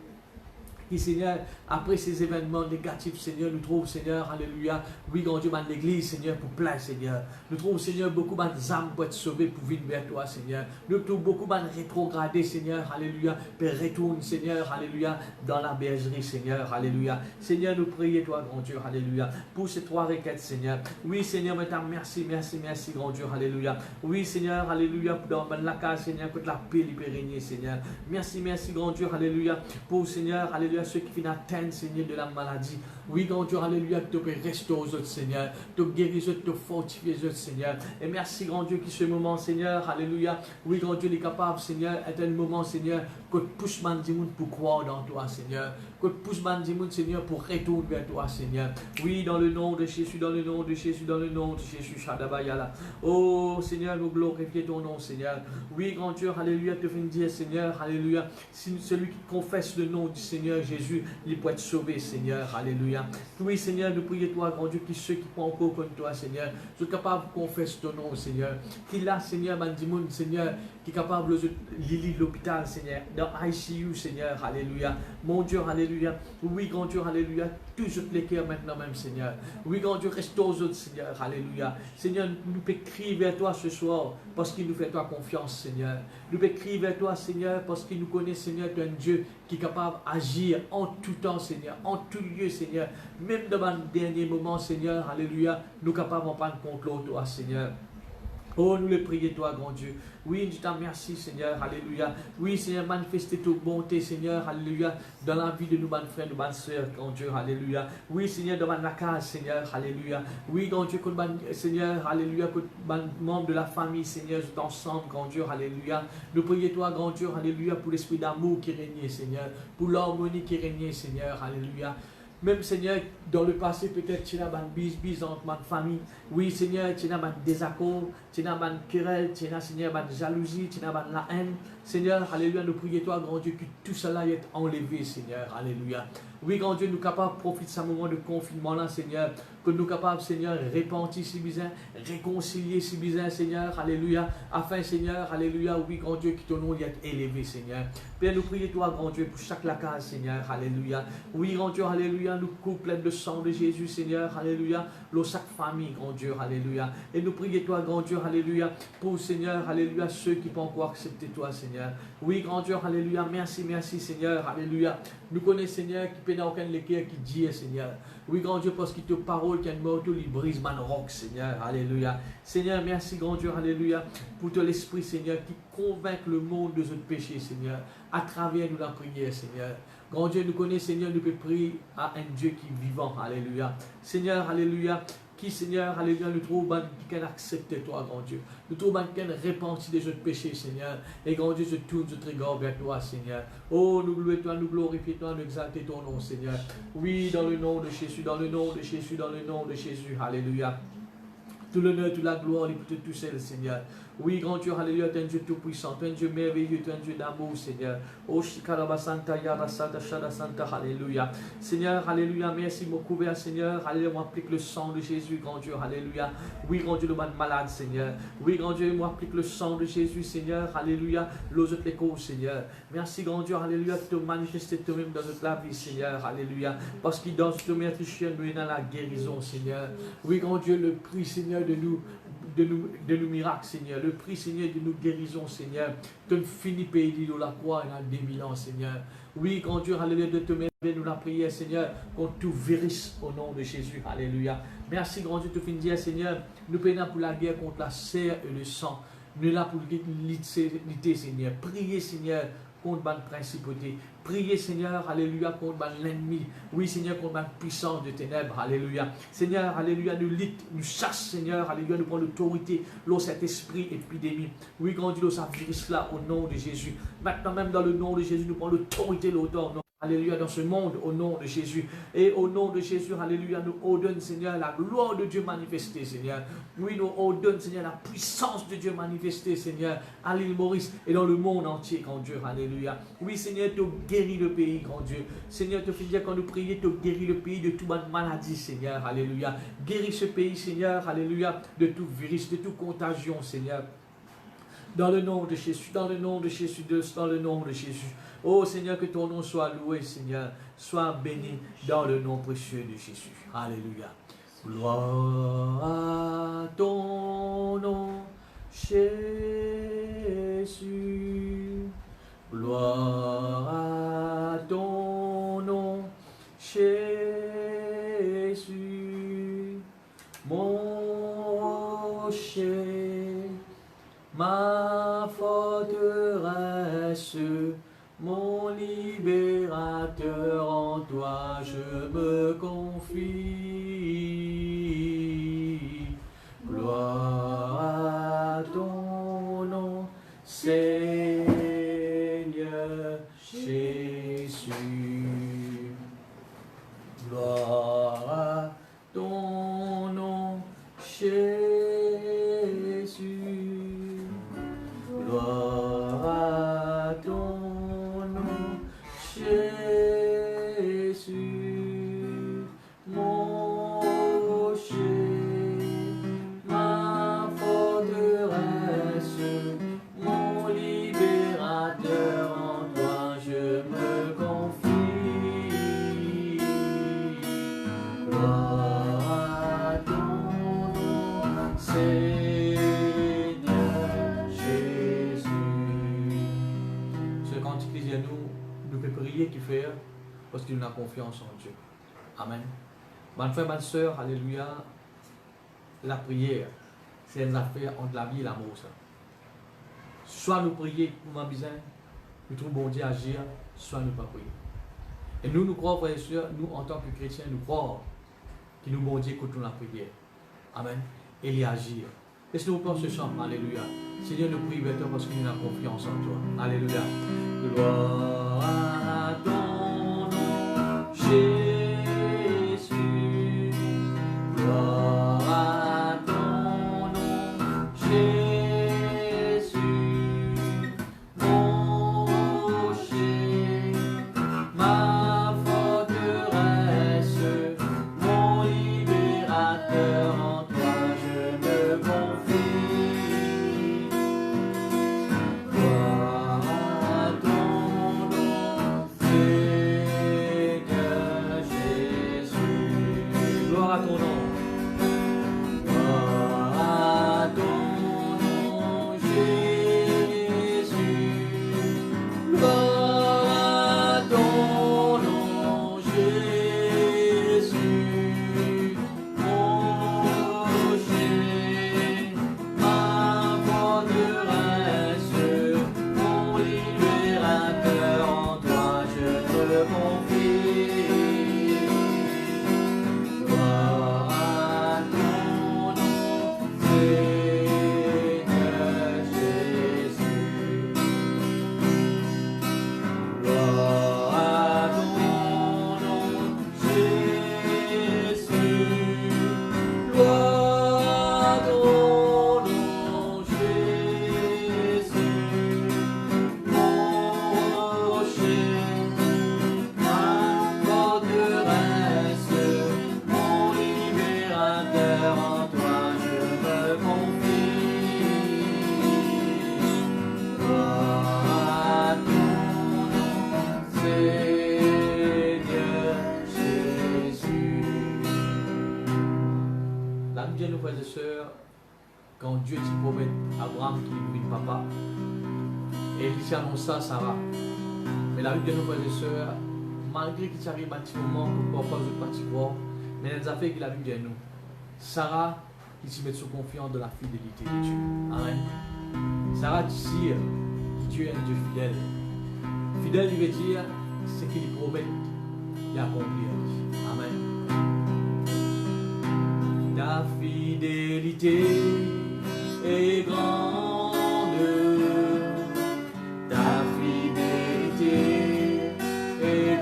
qui, Seigneur, après ces événements négatifs, Seigneur, nous trouvons, Seigneur, alléluia, oui, grand Dieu, dans l'église, Seigneur, pour plaire, Seigneur. Nous trouvons, Seigneur, beaucoup d'âmes pour être sauvées, pour venir vers toi, Seigneur. Nous trouvons beaucoup de rétrogradés, Seigneur, alléluia, pour retourner, Seigneur, alléluia, dans la bergerie, Seigneur, alléluia. Seigneur, nous prions, toi, grand Dieu, alléluia, pour ces 3 requêtes, Seigneur. Oui, Seigneur, maintenant, merci, merci, merci, grand Dieu, alléluia. Oui, Seigneur, alléluia, dans la case, Seigneur, que la paix peut régner, Seigneur. Merci, merci, grand Dieu, alléluia, pour, Seigneur, alléluia, ceux qui viennent atteindre, Seigneur, de la maladie. Oui, grand Dieu, alléluia, que tu peux restaurer aux autres, Seigneur. Tu guéris aux autres, tu fortifies aux autres, Seigneur. Et merci, grand Dieu, qui ce moment, Seigneur, alléluia. Oui, grand Dieu, il est capable, Seigneur, est un moment, Seigneur, que tu pousses man du monde pour croire dans toi, Seigneur. Que tu pousses man du monde, Seigneur, pour retourner vers toi, Seigneur. Oui, dans le nom de Jésus, dans le nom de Jésus, dans le nom de Jésus, Shadabayala. Oh, Seigneur, nous glorifions ton nom, Seigneur. Oui, grand Dieu, alléluia, te viens dire, Seigneur, alléluia. Si celui qui confesse le nom du Seigneur Jésus, il peut être sauvé, Seigneur, alléluia. Oui, Seigneur, nous prions toi, grand Dieu, qui ceux qui prennent encore contre toi, Seigneur, sont capables de confesser ton nom, Seigneur. Qui là, Seigneur, Mandimoun, Seigneur, qui est capable de l'île de l'hôpital, Seigneur, dans ICU, Seigneur, alléluia. Mon Dieu, alléluia. Oui, grand Dieu, alléluia. Tous les cœurs maintenant même, Seigneur. Oui, grand Dieu, reste aux autres, Seigneur, alléluia. Seigneur, nous pouvons crier vers toi ce soir, parce qu'il nous fait toi confiance, Seigneur. Nous pouvons crier vers toi, Seigneur, parce qu'il nous connaît, Seigneur, tu es un Dieu qui est capable d'agir en tout temps, Seigneur, en tout lieu, Seigneur. Même dans le dernier moment, Seigneur, alléluia, nous sommes capables de prendre contre toi, Seigneur. Oh, nous le prions, toi, grand Dieu. Oui, je t'en remercie, Seigneur, alléluia. Oui, Seigneur, manifestez ta bonté, Seigneur, alléluia, dans la vie de nos bonnes frères, nos bonnes sœurs, grand Dieu, alléluia. Oui, Seigneur, dans la case, Seigneur, alléluia. Oui, grand Dieu, Seigneur, alléluia, que les membres de la famille, Seigneur, sont ensemble, grand Dieu, alléluia. Nous prions, toi, grand Dieu, alléluia, pour l'esprit d'amour qui régnait, Seigneur, pour l'harmonie qui régnait, Seigneur, alléluia. Même, Seigneur, dans le passé, peut-être, tu as une bise entre ma famille. Oui, Seigneur, tu as un désaccord, tu as une querelle, tu as, Seigneur, une jalousie, tu as la haine. Seigneur, alléluia, nous prions toi, grand Dieu, que tout cela est enlevé, Seigneur, alléluia. Oui, grand Dieu, nous sommes capables de profiter de ce moment de confinement là, Seigneur, que nous sommes capables, Seigneur, de repentir si besoin, réconcilier si besoin, Seigneur, alléluia, afin, Seigneur, alléluia, oui, grand Dieu, que ton nom est élevé, Seigneur. Père, nous prions toi, grand Dieu, pour chaque lacage, Seigneur, alléluia. Oui, grand Dieu, alléluia, nous coupe plein de sang de Jésus, Seigneur, alléluia, l'eau chaque famille, grand Dieu, alléluia. Et nous prions toi, grand Dieu, alléluia, pour, Seigneur, alléluia, ceux qui peuvent encore accepter toi, Seigneur. Oui, grand Dieu, alléluia, merci, merci, Seigneur, alléluia. Nous connaissons, Seigneur, qui pénètre aucun léquer qui dit, Seigneur. Oui, grand Dieu, parce qu'il te parole, qu'il y a une mort, il brise man rock, Seigneur, alléluia. Seigneur, merci, grand Dieu, alléluia, pour ton esprit, Seigneur, qui convainc le monde de notre péché, Seigneur, à travers nous la prière, Seigneur. Grand Dieu, nous connaissons, Seigneur, nous pouvons prier à un Dieu qui est vivant, alléluia. Seigneur, alléluia, qui, Seigneur, alléluia, nous trouvons qui can accepter toi, grand Dieu. Nous trouvons qui can repentir de notre péché, Seigneur. Et grand Dieu, je tourne notre regard vers toi, Seigneur. Oh, nous louons toi, nous glorifions toi, nous exaltons ton nom, Seigneur. Oui, dans le nom de Jésus, dans le nom de Jésus, dans le nom de Jésus, alléluia. Tout l'honneur, toute la gloire, pour tout seul, Seigneur. Oui, grand Dieu, alléluia, tu es un Dieu tout-puissant, tu es un Dieu merveilleux, tu es un Dieu d'amour, Seigneur. Oh, Shikaraba Santa, Yara Santa, Shada Santa, alléluia. Seigneur, alléluia, merci mon couvert, Seigneur. Alléluia, moi applique le sang de Jésus, grand Dieu, alléluia. Oui, grand Dieu, le malade, Seigneur. Oui, grand Dieu, moi applique le sang de Jésus, Seigneur, alléluia. L'os de l'écho, Seigneur. Merci, grand Dieu, alléluia, de te manifester toi-même dans notre vie, Seigneur, alléluia. Parce qu'il dans ce moment, nous est dans la guérison, Seigneur. Oui, grand Dieu, le prix, Seigneur, de nous miracles, Seigneur. Le prix, Seigneur, de nous guérisons, Seigneur. De nous finir payer de la croix et dans 2000 ans, Seigneur. Oui, grand Dieu, alléluia, de te mettre nous la prière, Seigneur, contre tout virus au nom de Jésus. Alléluia. Merci, grand Dieu, de finir dire, Seigneur, nous payons pour la guerre contre la chair et le sang. Nous sommes là pour lutter, Seigneur. Priez, Seigneur, contre la principauté. Priez, Seigneur, alléluia, contre l'ennemi. Oui, Seigneur, contre la puissance de ténèbres. Alléluia. Seigneur, alléluia, nous lutte, nous chasse, Seigneur, alléluia, nous prenons l'autorité, l'eau cet esprit épidémie. Oui, grand Dieu, ça virus là au nom de Jésus. Maintenant, même dans le nom de Jésus, nous prenons l'autorité, l'auteur. Alléluia, dans ce monde, au nom de Jésus. Et au nom de Jésus, alléluia, nous ordonnons, Seigneur, la gloire de Dieu manifestée, Seigneur. Oui, nous ordonnons, Seigneur, la puissance de Dieu manifestée, Seigneur, à l'île Maurice et dans le monde entier, grand Dieu, alléluia. Oui, Seigneur, tu guéris le pays, grand Dieu. Seigneur, tu fais dire quand nous prions, tu guéris le pays de toute maladie, Seigneur, alléluia. Guéris ce pays, Seigneur, alléluia, de tout virus, de toute contagion, Seigneur. Dans le nom de Jésus, dans le nom de Jésus, dans le nom de Jésus. Oh Seigneur, que ton nom soit loué, Seigneur. Sois béni dans le nom précieux de Jésus. Alléluia. Gloire à ton nom, Jésus. Gloire à ton nom, Jésus. Mon rocher, ma forteresse, mon libérateur, en toi je me confie. Gloire à ton nom, Seigneur Jésus. Gloire à ton nom, Jésus. Gloire à ton nom, Jésus. Mon rocher, ma forteresse, mon libérateur, en toi je me confie. Gloire à ton nom, Seigneur Jésus. Ce cantique dit à nous fait prier qui fait parce qu'il a confiance en Dieu. Amen. Bonne frère, bonne soeur, alléluia. La prière, c'est une affaire entre la vie et l'amour. Soit nous prier pour ma besoin, nous trouvons bon Dieu agir, soit nous pas prier. Et nous croyons, frères et sœurs, nous en tant que chrétiens, nous croyons que nous bon Dieu écoute la prière. Amen. Et il agir. Laisse-nous vous penser ce soir, alléluia. Seigneur, nous prions vers toi parce que nous avons confiance en toi. Alléluia. Gloire à ton nom, Jésus. Gloire à ton nom, Jésus. Mon rocher, ma forteresse, mon libérateur, en toi je me confie. Gloire à ton nom, Seigneur Jésus. Gloire à ton nom. Gloire à ton nom, Jésus. Gloire à ton nom, Jésus. Mon rocher, ma forteresse, mon libérateur, en toi je me confie. Gloire à ton nom, Seigneur Jésus. Gloire à ton nom, Jésus. Gloire à ton nom, Jésus. Mon rocher, ma forteresse, mon libérateur, en toi je me confie. Gloire à ton nom, Seigneur Jésus. La Bible, nous frères et sœurs, quand Dieu dit promet à Abraham qu'il est devenu papa, et qu'il s'annonce ça, Sarah. Mais la Bible, nous frères et sœurs, malgré qu'il s'arrive un petit moment pour parfois je pas croire, mais elle a fait que la Bible dit nous. Sarah, qui s'y met sous confiance de la fidélité de Dieu. Amen. Sarah dit que Dieu est un Dieu fidèle. Fidèle, il veut dire, c'est qu'il promet, il accomplit. Amen. Ta fidélité est grande, ta fidélité est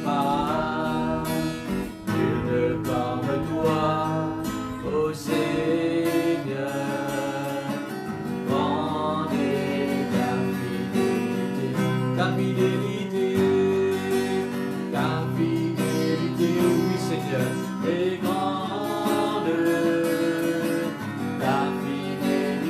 incomparable. Nul comme toi, ô Seigneur, grande est ta fidélité, ta fidélité, ta fidélité, oui Seigneur, est grande. Ta fidélité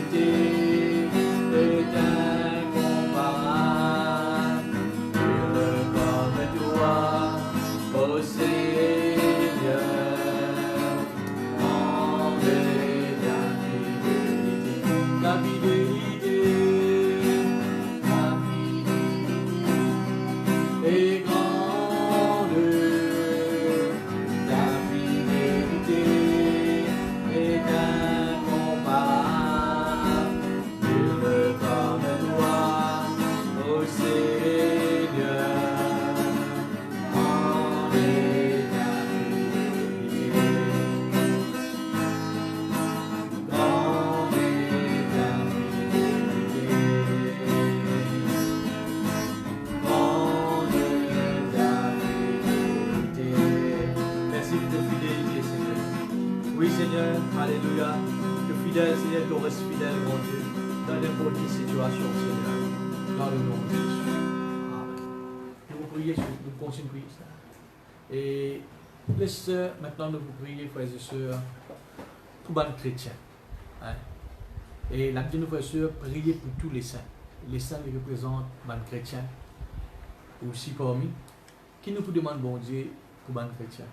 Oui, Seigneur, alléluia. Que fidèle, Seigneur, tu restes fidèle, mon Dieu, dans n'importe quelle situation, Seigneur, dans le nom de Jésus. Amen. Nous vous prions, nous continuons de prier, Seigneur. Et laisse maintenant nous vous prier, frères et sœurs, pour les chrétiens. Hein? Et la nous, frères et sœurs, prier pour tous les saints. Les saints les représentent les chrétiens, aussi parmi, qui nous demandent, bon Dieu, pour les chrétiens.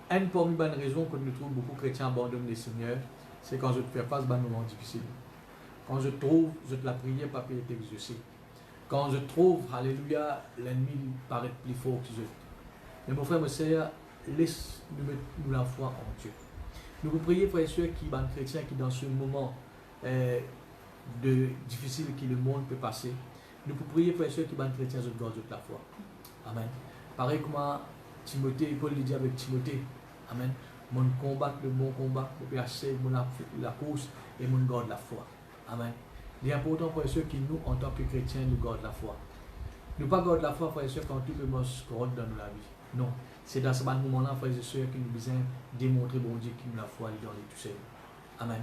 Une parmi les raisons que nous trouvons beaucoup de chrétiens abandonnent le Seigneur, c'est quand je fais face à un moment difficile. Quand je trouve, la prière pas peut être exaucée. Quand je trouve, alléluia, l'ennemi paraît plus fort que je. Mais mon frère, mon sœur, laisse-nous mettre la foi en Dieu. Nous vous prions, frères et sœurs, qui sont chrétiens, qui dans ce moment difficile que le monde peut passer, nous vous prions, frères et sœurs, qui sont chrétiens, je garde la foi. Amen. Pareil comme Timothée, Paul le dit avec Timothée. Amen. Mon combat, le bon combat, le PHC, la course et mon garde la foi. Amen. Il est important, frères et sœurs, que nous, en tant que chrétiens, nous gardons la foi. Nous ne pas garder la foi, frères et sœurs, quand tout le monde se corrompt dans la vie. Non. C'est dans ce moment-là, frères et sœurs, que nous devons démontrer, bon Dieu, que nous la foi dans les tout seul. Amen.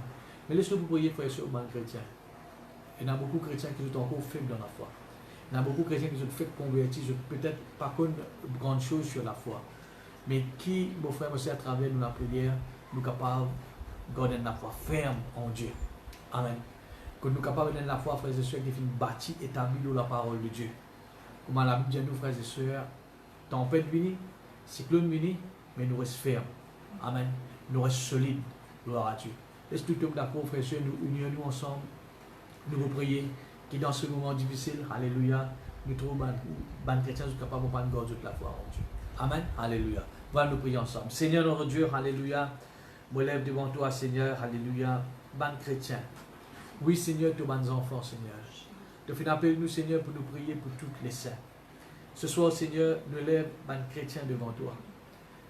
Mais laissez-nous vous prier, frères et sœurs, aux chrétiens. Il y a beaucoup de chrétiens qui sont encore faibles dans la foi. Il y a beaucoup de chrétiens qui sont faits convertis, peut-être pas connaissent grande chose sur la foi. Mais qui, mon frère, mon sœur, à travers nous la prière, nous sommes capables de garder la foi ferme en Dieu. Amen. Que nous sommes capables de garder la foi, frères et sœurs, qui est bâtie, établie dans la parole de Dieu. Comme la Bible dit, nous, frères et sœurs, tempête vini, cyclone vini, mais nous restons fermes. Amen. Nous restons solides. Gloire à Dieu. Est-ce que tout le monde d'accord, frères et sœurs, nous unissons nous ensemble, nous vous prions, qui dans ce moment difficile, alléluia, nous trouvons les chrétiens sont capables de garder la foi en Dieu. Amen. Alléluia. Voilà, nous prions ensemble. Seigneur notre Dieu, alléluia. Je me lève devant toi, Seigneur, alléluia. Ban chrétiens. Oui, Seigneur, tous mes enfants, Seigneur. Tu fais appeler nous, Seigneur, pour nous prier pour tous les saints. Ce soir, Seigneur, nous lève ban chrétiens devant toi.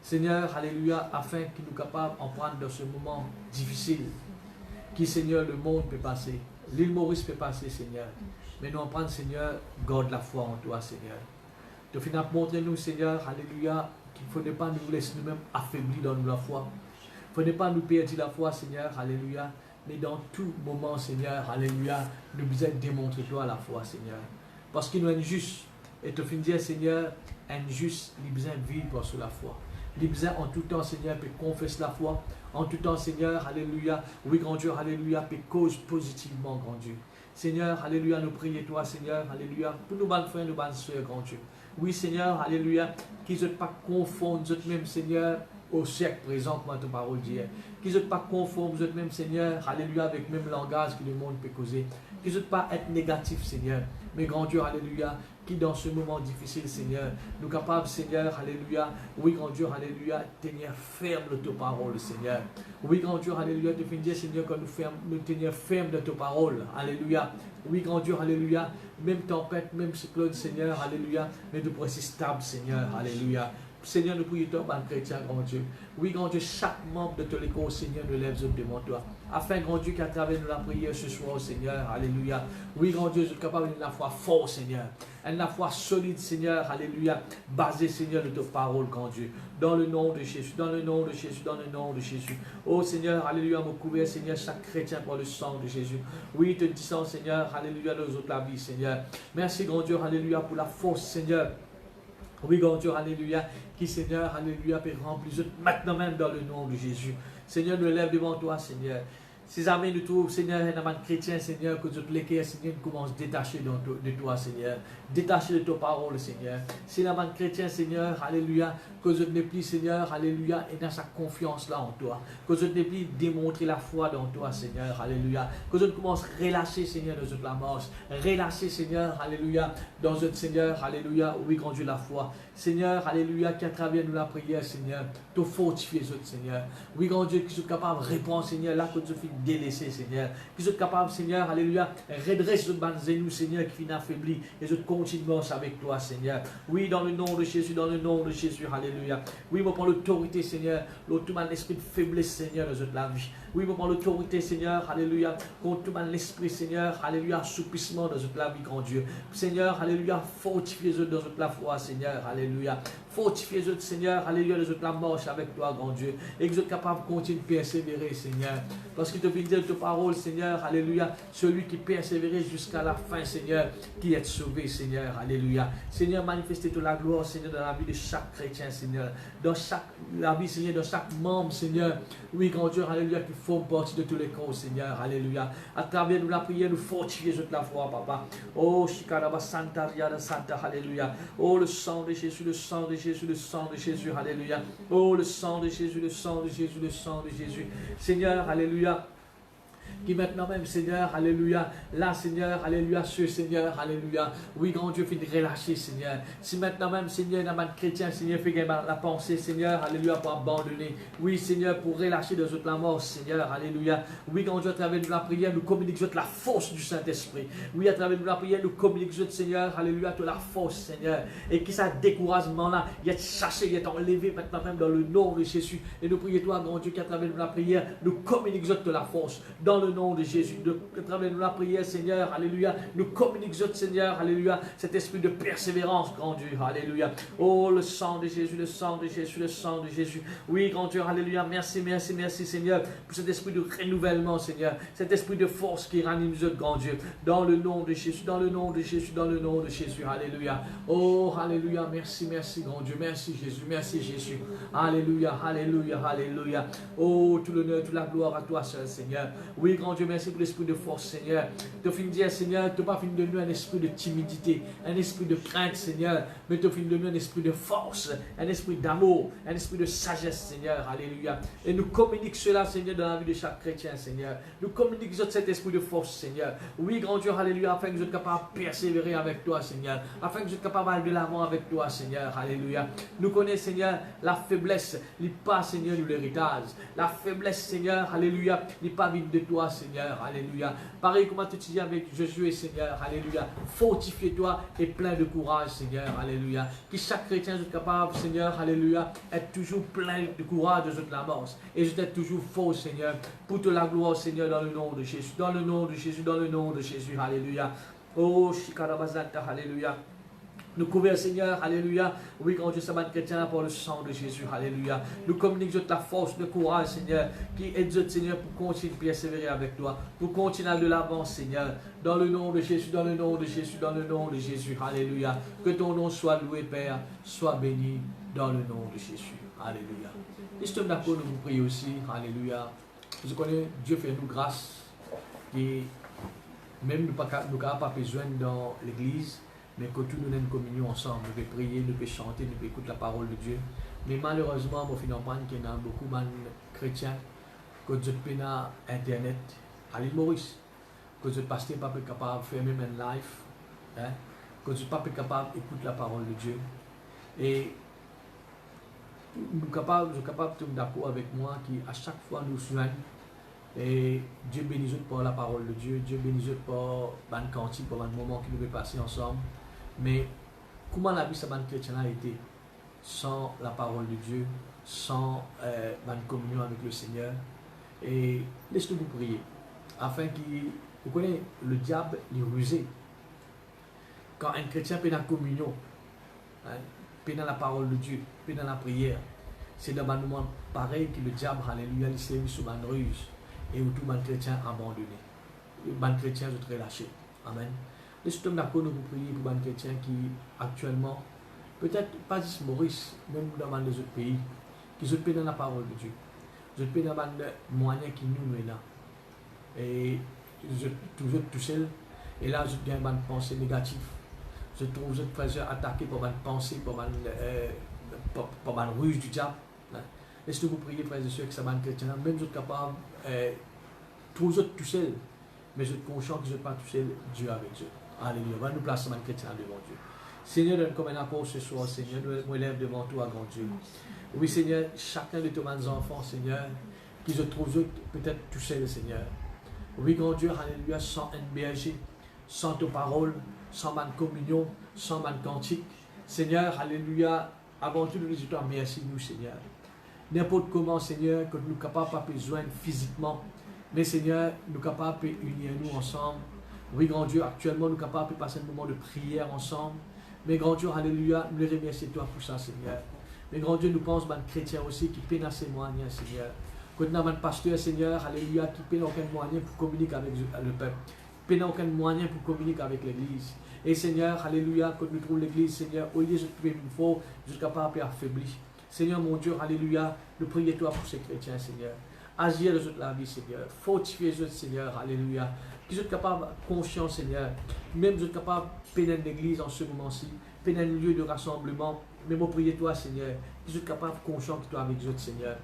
Seigneur, alléluia, afin qu'ils nous capables d'en prendre dans ce moment difficile. Qui, Seigneur, le monde peut passer. L'île Maurice peut passer, Seigneur. Mais nous en prendre, Seigneur, garde la foi en toi, Seigneur. Tu finis à montrer nous, Seigneur, alléluia, qu'il ne faut pas nous laisser nous-mêmes affaiblis dans la foi. Il ne faut pas nous perdre la foi, Seigneur, alléluia. Mais dans tout moment, Seigneur, alléluia, nous devons démontrer toi la foi, Seigneur. Parce qu'il nous est injuste. Et tu finis dire, Seigneur, injuste, il besoin de vivre sur la foi. Il besoin en tout temps, Seigneur, peut confesser la foi. En tout temps, Seigneur, alléluia. Oui, grand Dieu, alléluia, peut cause positivement, grand Dieu. Seigneur, alléluia, nous prions toi, Seigneur, alléluia, pour nous bonnes frères, nous bonnes soeurs, grand Dieu. Oui, Seigneur, alléluia, qu'ils ne soient pas conformes, même, Seigneur, au siècle présent, comme ta parole dit. Qu'ils ne soient pas conformes, même, Seigneur, alléluia, avec le même langage que le monde peut causer. Qu'ils ne soient pas être négatifs, Seigneur. Mais grand Dieu, alléluia, qui dans ce moment difficile, Seigneur, nous capables, Seigneur, alléluia, oui, grand Dieu, alléluia, tenir ferme de ta parole, Seigneur. Oui, grand Dieu, alléluia, de finir, Seigneur, que nous tenir ferme de ta parole, alléluia. Oui, grand Dieu, alléluia, même tempête, même cyclone, Seigneur, alléluia, mais nous rester stable, Seigneur, alléluia. Seigneur, nous prions toi, chrétien, grand Dieu. Oui, grand Dieu, chaque membre de ton école, Seigneur, nous lève devant toi. Afin, grand Dieu, qu'à travers nous la prière ce soir, Seigneur, alléluia. Oui, grand Dieu, je suis capable de la foi forte, Seigneur. La foi solide, Seigneur, alléluia. Basée, Seigneur, de ta parole, grand Dieu. Dans le nom de Jésus, dans le nom de Jésus, dans le nom de Jésus. Oh, Seigneur, alléluia, me couvrir, Seigneur, chaque chrétien par le sang de Jésus. Oui, te disant, Seigneur, alléluia, nous autres la vie, Seigneur. Merci, grand Dieu, alléluia, pour la force, Seigneur. Oui, grand Dieu, alléluia, qui, Seigneur, alléluia, peut remplir maintenant même dans le nom de Jésus. Seigneur, nous lève devant toi, Seigneur. Si jamais nous trouvons, Seigneur, un chrétien, Seigneur, que toutes les cœurs, Seigneur, commencent à détacher de toi, Seigneur. Détacher de ta parole, Seigneur. Si l'amant chrétien, Seigneur, alléluia, que je ne plus, Seigneur, alléluia, et dans sa confiance là en toi. Que je ne plus démontrer la foi dans toi, Seigneur, alléluia. Que je ne commence à relâcher, Seigneur, dans la mort. Relâcher, Seigneur, alléluia, dans notre Seigneur, alléluia, oui, grand Dieu, la foi. Seigneur, alléluia, qui à travers nous la prière, Seigneur, te fortifier, Seigneur. Oui, grand Dieu, qui sont capables de répondre, Seigneur, là que tu fais délaisser, Seigneur. Qui sont capables, Seigneur, alléluia, redresse le nous, Seigneur, qui finit affaibli, et je continue avec toi, Seigneur. Oui, dans le nom de Jésus, dans le nom de Jésus, alléluia. Oui, je prends l'autorité, Seigneur, tout mon esprit de faiblesse, Seigneur, dans la vie. Oui, je prends l'autorité, Seigneur, alléluia, contre tout mon esprit, Seigneur, alléluia, assoupissement dans la vie, grand Dieu. Seigneur, alléluia, fortifiez-le dans la foi, Seigneur, alléluia. Fortifiez les autres, Seigneur, alléluia, les autres la marche avec toi, grand Dieu. Et que vous êtes capable de continuer de persévérer, Seigneur. Parce que tu veux dire ta parole, Seigneur, alléluia, celui qui persévère jusqu'à la fin, Seigneur, qui est sauvé, Seigneur, alléluia. Seigneur, manifestez toute la gloire, Seigneur, dans la vie de chaque chrétien, Seigneur. Dans la vie, Seigneur, dans chaque membre, Seigneur. Oui, grand Dieu, alléluia, qui forme partie de tous les corps, Seigneur, alléluia. À travers nous la prière, nous fortifier toute la foi, Papa. Oh, Shikaraba Santa, Riada Santa, alléluia. Oh, le sang de Jésus, le sang de Jésus, le sang de Jésus, alléluia. Oh, le sang de Jésus, le sang de Jésus, le sang de Jésus. Seigneur, alléluia. Qui maintenant même, Seigneur, alléluia, là, Seigneur, alléluia, ce Seigneur, alléluia, oui, grand Dieu, fait de relâcher, Seigneur. Si maintenant même, Seigneur, dans ma chrétien, Seigneur, fait la pensée, Seigneur, alléluia, pour abandonner, oui, Seigneur, pour relâcher de autres la mort, Seigneur, alléluia, oui, grand Dieu, à travers de la prière, nous communiquons la force du Saint-Esprit, oui, à travers de la prière, nous communiquons, Seigneur, alléluia, toute la force, Seigneur, et qui ça découragement-là, il est chassé, il est enlevé maintenant même dans le nom de Jésus, et nous prions, toi, grand Dieu, qu'à travers de la prière, nous communiquons toute la force, dans le nom de Jésus, à travers la prière, Seigneur, alléluia, nous communiquons, Seigneur, alléluia, cet esprit de persévérance, grand Dieu, alléluia. Oh, le sang de Jésus, le sang de Jésus, le sang de Jésus. Oui, grand Dieu, alléluia, merci, merci, merci, Seigneur, pour cet esprit de renouvellement, Seigneur, cet esprit de force qui ranime notre grand Dieu, dans le nom de Jésus, dans le nom de Jésus, dans le nom de Jésus, alléluia. Oh, alléluia, merci, merci, grand Dieu, merci, Jésus, merci, Jésus, alléluia, alléluia, alléluia. Oh, tout l'honneur, toute la gloire à toi seul, Seigneur. Oui, grand Dieu, merci pour l'esprit de force, Seigneur. Tu finis de dire, Seigneur, tu n'as pas fini de nous un esprit de timidité, un esprit de crainte, Seigneur, mais tu finis de nous un esprit de force, un esprit d'amour, un esprit de sagesse, Seigneur. Alléluia. Et nous communiquons cela, Seigneur, dans la vie de chaque chrétien, Seigneur. Nous communiquons cet esprit de force, Seigneur. Oui, grand Dieu, alléluia, afin que je sois capable de persévérer avec toi, Seigneur. Afin que je sois capable d'aller de l'avant avec toi, Seigneur. Alléluia. Nous connaissons, Seigneur, la faiblesse, n'est pas, Seigneur, de l'héritage. La faiblesse, Seigneur, alléluia, n'est pas vide de toi, Seigneur. Alléluia. Pareil comme tu dis avec Jésus, Seigneur. Alléluia. Fortifie-toi et plein de courage, Seigneur. Alléluia. Que chaque chrétien soit capable, Seigneur. Alléluia. Être toujours plein de courage de toute la mort. Et je t'être toujours fort, Seigneur. Pour te la gloire, Seigneur, dans le nom de Jésus. Dans le nom de Jésus. Dans le nom de Jésus. Alléluia. Oh, Shikarabazata. Alléluia. Nous couvrons, Seigneur, alléluia. Oui, quand Dieu s'abat chrétien par le sang de Jésus, alléluia. Nous communiquons la force, le courage, Seigneur, qui aide, Seigneur, pour continuer de persévérer avec toi, pour continuer de l'avant, Seigneur. Dans le nom de Jésus, dans le nom de Jésus, dans le nom de Jésus, alléluia. Que ton nom soit loué, Père, soit béni dans le nom de Jésus, alléluia. Et je te d'accord, nous vous prions aussi, alléluia. Je connais, Dieu fait nous grâce, et même nous n'avons pas besoin dans l'église. Mais que tous nous avons une communion ensemble, nous pouvons prier, nous pouvons chanter, nous pouvons écouter la parole de Dieu. Mais malheureusement, moi, finalement, il y a beaucoup de chrétiens qui ont Internet à l'île Maurice, que vous pasteur pas capable de faire même un live, hein, que vous pas capable d'écouter la parole de Dieu. Et nous sommes capables de tomber d'accord avec moi qui à chaque fois nous soigne. Et Dieu bénit nous pour la parole de Dieu, Dieu bénit nous pour le cantique, pour le moment que nous devons passer ensemble. Mais comment la vie de ce chrétien a été sans la parole de Dieu, sans la communion avec le Seigneur? Et laissez-nous vous prier, afin qu'il... Vous connaissez, le diable est rusé. Quand un chrétien peut dans la communion, hein, peut dans la parole de Dieu, peut dans la prière, c'est dans un moment pareil que le diable, alléluia, il s'est mis sous une ruse. Et où tout le chrétien abandonné. Le chrétien est très relâché. Amen. Nous sommes d'accord nous prier pour les chrétiens qui actuellement, peut-être pas juste Maurice, même dans les autres pays, qui sont dans la parole de Dieu. Ils sont dans les moyens qui nous sont là. Et je toujours tout seul. Et là, je viens une pensée négative. Je trouve que je suis attaqué par une pensée, par une ruse du diable. Laissez-nous vous prier, frères et sœurs, que ça va chrétien, même vous êtes capable, tous autres tout seul, mais vous êtes conscient que vous n'êtes pas tout seul, Dieu avec Dieu. Alléluia. Va nous placer un chrétien devant Dieu. Seigneur, donne comme un apport ce soir, Seigneur, nous élève devant toi, grand Dieu. Oui, Seigneur, chacun de tes enfants, Seigneur, qui se trouvent peut-être tout seul, Seigneur. Oui, grand Dieu, alléluia, sans un berger, sans tes paroles, sans ma communion, sans ma cantique. Seigneur, alléluia, avant tout, nous disons toi, merci nous, Seigneur. N'importe comment, Seigneur, que nous sommes capables de besoin physiquement, mais Seigneur, nous sommes capables de unir nous ensemble. Oui, grand Dieu, actuellement, nous sommes capables de passer un moment de prière ensemble. Mais grand Dieu, alléluia, nous les remercions toi pour ça, Seigneur. Mais grand Dieu, nous pensons à chrétiens aussi qui peinent à témoigner, Seigneur. Quand nous avons un pasteur, Seigneur, alléluia, qui peine aucun moyen pour communiquer avec le peuple. Peine aucun moyen pour communiquer avec l'Église. Et Seigneur, alléluia, quand nous trouvons l'Église, Seigneur, au lieu de trouver une fois, jusqu'à pas affaiblir. Seigneur, mon Dieu, alléluia, nous prions toi pour ces chrétiens, Seigneur. Agir de la vie, Seigneur. Fortifier les autres, Seigneur, alléluia. Qu'ils soient capables, conscients, Seigneur. Même qu'ils soient capables de pénétrer l'Église en ce moment-ci, pénétrer le lieu de rassemblement. Mais moi, priez toi, Seigneur. Qu'ils soient capables, conscients que toi avec les autres, Seigneur.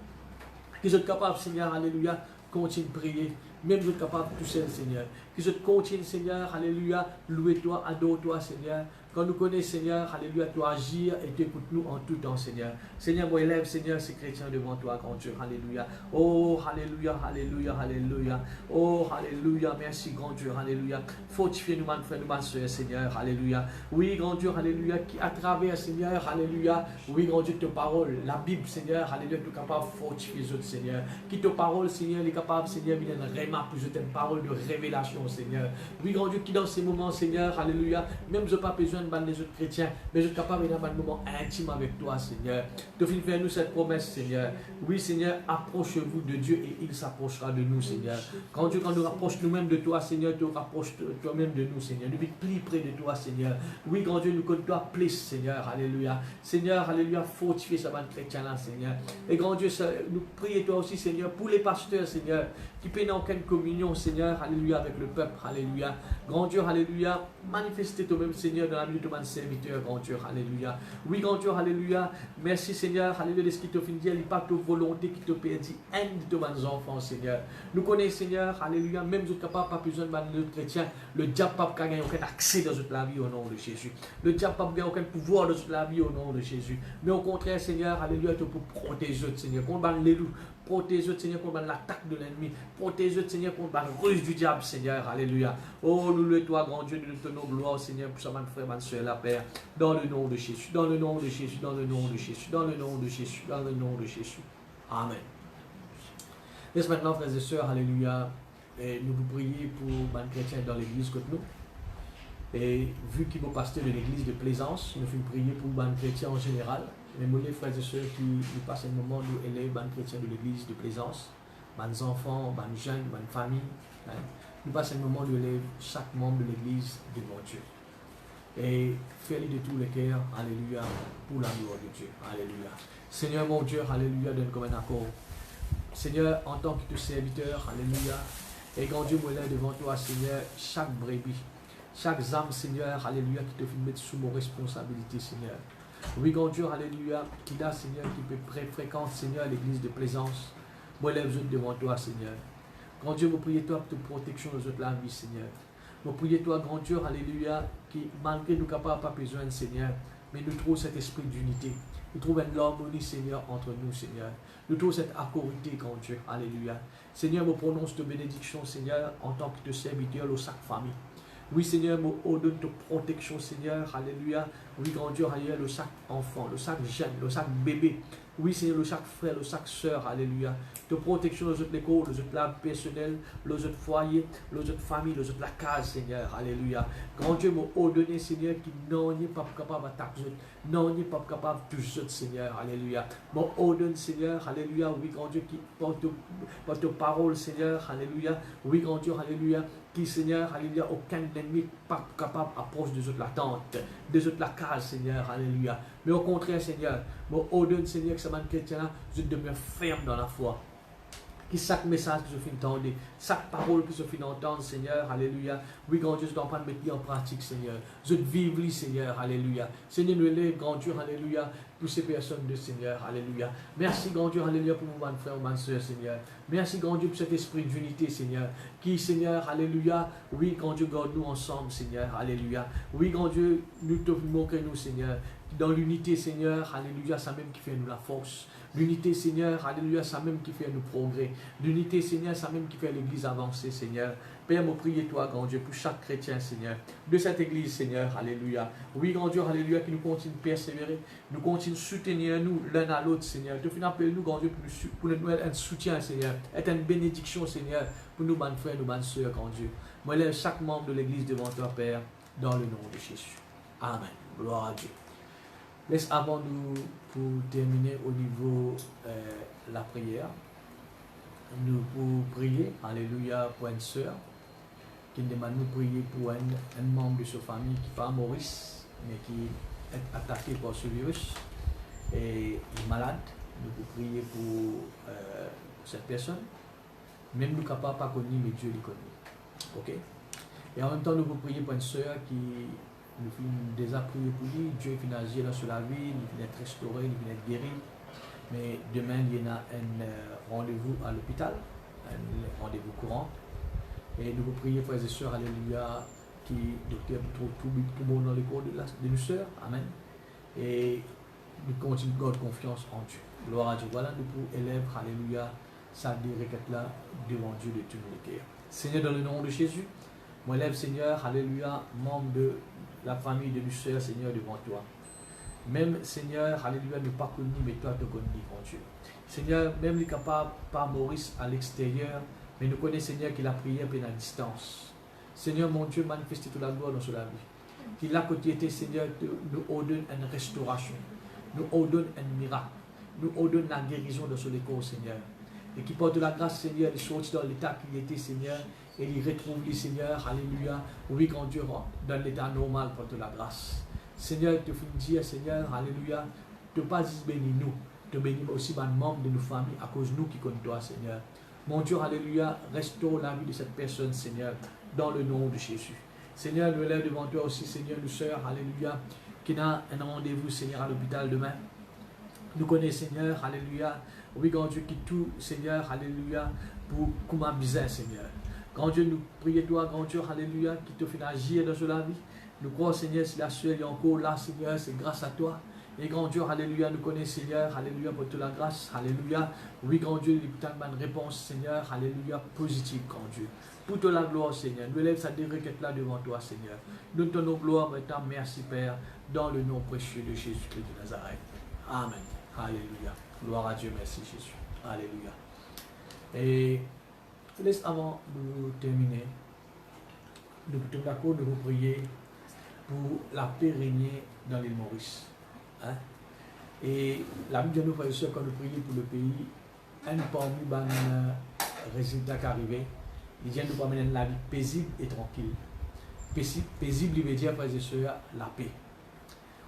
Qu'ils soient capables, Seigneur, alléluia, continue de prier. Même vous êtes capable tout seul, Seigneur. Que je continue, Seigneur, alléluia, louer-toi, adore-toi, Seigneur. Quand nous connaissons, Seigneur, alléluia, toi agir et tu écoutes-nous en tout temps, Seigneur. Seigneur, moi élève, Seigneur, ces chrétiens devant toi, grand Dieu, alléluia. Oh, alléluia, alléluia, alléluia. Oh, alléluia, merci, grand Dieu, alléluia. Fortifie-nous, man frère, nous, man soeur, Seigneur, alléluia. Oui, grand Dieu, alléluia, qui à travers, Seigneur, alléluia. Oui, grand Dieu, ta parole, la Bible, Seigneur, alléluia, tu es capable de fortifier les autres, Seigneur. Qui ta parole, Seigneur, est capable, Seigneur, de réma plus de une parole de révélation, Seigneur. Oui, grand Dieu, qui dans ces moments, Seigneur, alléluia, même je n'ai pas besoin de les autres chrétiens, mais je suis capable d'avoir un moment intime avec toi, Seigneur. Tu fais nous cette promesse, Seigneur. Oui, Seigneur, approchez-vous de Dieu et il s'approchera de nous, Seigneur. Quand Dieu, quand nous rapproche nous-mêmes de toi, Seigneur, tu rapproches toi-même de nous, Seigneur. Nous vivons plus près de toi, Seigneur. Oui, grand Dieu, nous connaissons toi plus, Seigneur. Alléluia. Seigneur, alléluia, fortifier sa bande chrétienne là, Seigneur. Et grand Dieu, nous prions toi aussi, Seigneur, pour les pasteurs, Seigneur, qui paient aucune communion, Seigneur, alléluia, avec le peuple, alléluia. Grand Dieu, alléluia, manifestez toi-même, Seigneur, dans la vie de ton serviteur, grand Dieu, alléluia. Oui, grand Dieu, alléluia. Merci, Seigneur, alléluia, de ce qui te fait dire, il n'est pas ta volonté qui te perdit, haine de tes enfants, Seigneur. Nous connaissons, Seigneur, alléluia, même si tu n'as pas besoin de notre chrétien, le diable n'a pas gagné aucun accès dans toute la vie au nom de Jésus. Le diable n'a pas gagné aucun pouvoir dans toute la vie au nom de Jésus. Mais au contraire, Seigneur, alléluia, tu peux protéger, Seigneur, contre les loups. Protège, Seigneur, contre l'attaque de l'ennemi. Protège, Seigneur, contre la ruse du diable, Seigneur. Alléluia. Oh, nous le toi, grand Dieu, nous te donnons gloire, Seigneur, pour ça, mon frère, ma soeur, la Père. Dans le nom de Jésus, dans le nom de Jésus, dans le nom de Jésus, dans le nom de Jésus, dans le nom de Jésus. Amen. Laisse maintenant, frères et sœurs, alléluia, et nous vous prions pour les chrétiens dans l'église comme nous. Et vu qu'il est pasteur de l'église de Plaisance, nous faisons prier pour les chrétiens en général. Mais moi, les frères et sœurs qui nous passent un moment, nous élèvent les chrétiens de l'église de Plaisance, les enfants, les jeunes, les familles. Hein. Nous passons un moment, nous élèvent chaque membre de l'église devant Dieu. Et fais-le de tous les cœurs, alléluia, pour la gloire de Dieu. Alléluia. Seigneur mon Dieu, alléluia, donne comme un accord. Seigneur, en tant que ton serviteur, alléluia, et grand Dieu, moi là devant toi, Seigneur, chaque brebis, chaque âme, Seigneur, alléluia, qui te fait mettre sous mon responsabilité, Seigneur. Oui, grand Dieu, alléluia, qui a, Seigneur, qui peut fréquenter, Seigneur, l'église de Plaisance. Moi, lève devant toi, Seigneur. Grand Dieu, vous priez toi pour ta protection de la vie, Seigneur. Vous priez toi, grand Dieu, alléluia, qui, malgré nous capables pas besoin, Seigneur, mais nous trouvons cet esprit d'unité. Nous trouvons une harmonie, Seigneur, entre nous, Seigneur. Nous trouvons cette accordité, grand Dieu, alléluia. Seigneur, vous prononce de bénédiction, Seigneur, en tant que te serviteur au chaque famille. Oui, Seigneur, nous ordonne de protection, Seigneur, alléluia. Oui, grand Dieu, alléluia, le chaque enfant, le chaque jeune, le chaque bébé. Oui, Seigneur, le chaque frère, le chaque soeur, alléluia. De protection aux autres écoles, aux autres labs personnels, aux autres foyers, aux autres familles, aux autres la case, Seigneur, alléluia. Grand Dieu, m'a ordonné, Seigneur, qui n'en est pas capable d'attaquer, n'en est pas capable de toucher, Seigneur, alléluia. M'a ordonné, Seigneur, alléluia. Oui, grand Dieu, qui porte ta parole, Seigneur, alléluia. Oui, grand Dieu, alléluia. Qui, Seigneur, alléluia, aucun ennemi pas capable d'approcher de la tente, de la case, Seigneur, alléluia. Mais au contraire, Seigneur, mon ordonne, Seigneur, que ce man chrétien-là, je demeure ferme dans la foi. Qui chaque message que je finis d'entendre, chaque parole que je finis d'entendre, Seigneur, alléluia. Oui, grand Dieu, je dois pas mettre en pratique, Seigneur. Je vive, Seigneur, alléluia. Seigneur, nous élève, grand Dieu, alléluia, pour ces personnes de Seigneur, alléluia. Merci, grand Dieu, alléluia, pour mon frère, mon soeur, Seigneur. Merci, grand Dieu, pour cet esprit d'unité, Seigneur. Qui, Seigneur, alléluia, oui, grand Dieu, garde-nous ensemble, Seigneur, alléluia. Oui, grand Dieu, nous te montrons, Seigneur. Dans l'unité, Seigneur, alléluia, ça même qui fait nous la force. L'unité, Seigneur, alléluia, ça même qui fait nous progrès. L'unité, Seigneur, ça même qui fait l'église avancer, Seigneur. Père, me priez toi, grand Dieu, pour chaque chrétien, Seigneur, de cette église, Seigneur, alléluia. Oui, grand Dieu, alléluia, qui nous continue de persévérer, nous continue de soutenir nous l'un à l'autre, Seigneur. De finir, appelle-nous, grand Dieu, pour nous être un soutien, Seigneur, être une bénédiction, Seigneur, pour nous, bonnes frères, nous, bonnes sœurs, grand Dieu. Moi, lève chaque membre de l'église devant toi, Père, dans le nom de Jésus. Amen. Gloire à Dieu. Laisse avant nous, pour terminer au niveau de la prière, nous pour prier, alléluia, pour une sœur qui demande nous prier pour un membre de sa famille qui n'est pas Maurice, mais qui est attaqué par ce virus et est malade. Nous pouvons prier pour cette personne. Même nous ne sommes pas connus, mais Dieu les connaît. Ok? Et en même temps, nous pouvons prier pour une sœur qui nous finit déjà prier pour lui. Dieu finit agir dans la vie, il finit être restauré, il finit être guéri. Mais demain, il y a un rendez-vous à l'hôpital, un rendez-vous courant. Et nous pouvons prier, frères et sœurs, alléluia, qui docteur trouve tout bon dans les corps de nos sœurs. Amen. Et nous continuons de garder confiance en Dieu. Gloire à Dieu. Voilà, nous pouvons élèver, alléluia, sa requête là devant Dieu de tout le cœur. Seigneur, dans le nom de Jésus, moi élève, Seigneur, alléluia, membre de la famille de nos sœurs, Seigneur, devant toi. Même, Seigneur, alléluia, ne pas connu, mais toi, te connais, grand Dieu. Seigneur, même les capables, pas Maurice à l'extérieur, mais nous connaissons, Seigneur, qu'il a prié à la distance. Seigneur, mon Dieu, manifeste toute la gloire dans la vie. Qu'il a côté, Seigneur, nous ordonne une restauration, nous ordonne un miracle, nous ordonne la guérison de ce corps, Seigneur. Et qui porte la grâce, Seigneur, de sortir dans l'état qu'il était, Seigneur, et il retrouve les Seigneur, alléluia, oui, quand Dieu dans l'état normal, porte la grâce. Seigneur, te dire, Seigneur, alléluia, te pas juste bénir nous, te bénir aussi les membres de nos familles à cause de nous qui connaissons toi, Seigneur. Mon Dieu, alléluia, restaure la vie de cette personne, Seigneur, dans le nom de Jésus. Seigneur, nous lève devant toi aussi, Seigneur, nos sœurs, alléluia, qui a un rendez-vous, Seigneur, à l'hôpital demain. Nous connaissons, Seigneur, alléluia, oui, grand Dieu, qui tout, Seigneur, alléluia, pour comment bizarre, Seigneur. Grand Dieu, nous prions toi, grand Dieu, alléluia, qui te fait agir dans la vie. Nous croyons, Seigneur, si la sœur est encore là, Seigneur, c'est grâce à toi. Et grand Dieu, alléluia, nous connaissons, Seigneur, alléluia, pour toute la grâce, alléluia. Oui, grand Dieu, il y a une réponse, Seigneur, alléluia, positive, grand Dieu. Pour toute la gloire, Seigneur, nous élève sa requête là devant toi, Seigneur. Nous te donnons gloire maintenant, merci, Père, dans le nom précieux de Jésus-Christ de Nazareth. Amen. Alléluia. Gloire à Dieu, merci Jésus. Alléluia. Et laisse avant de terminer, nous sommes d'accord de vous prier pour la paix régner dans l'île Maurice. Hein? Et la Bible nous fait sûr quand nous prions pour le pays, un parmi les résultats qui arrivent, il vient nous promener la vie paisible et tranquille. Paisible, il veut dire, frères et sœurs, la paix.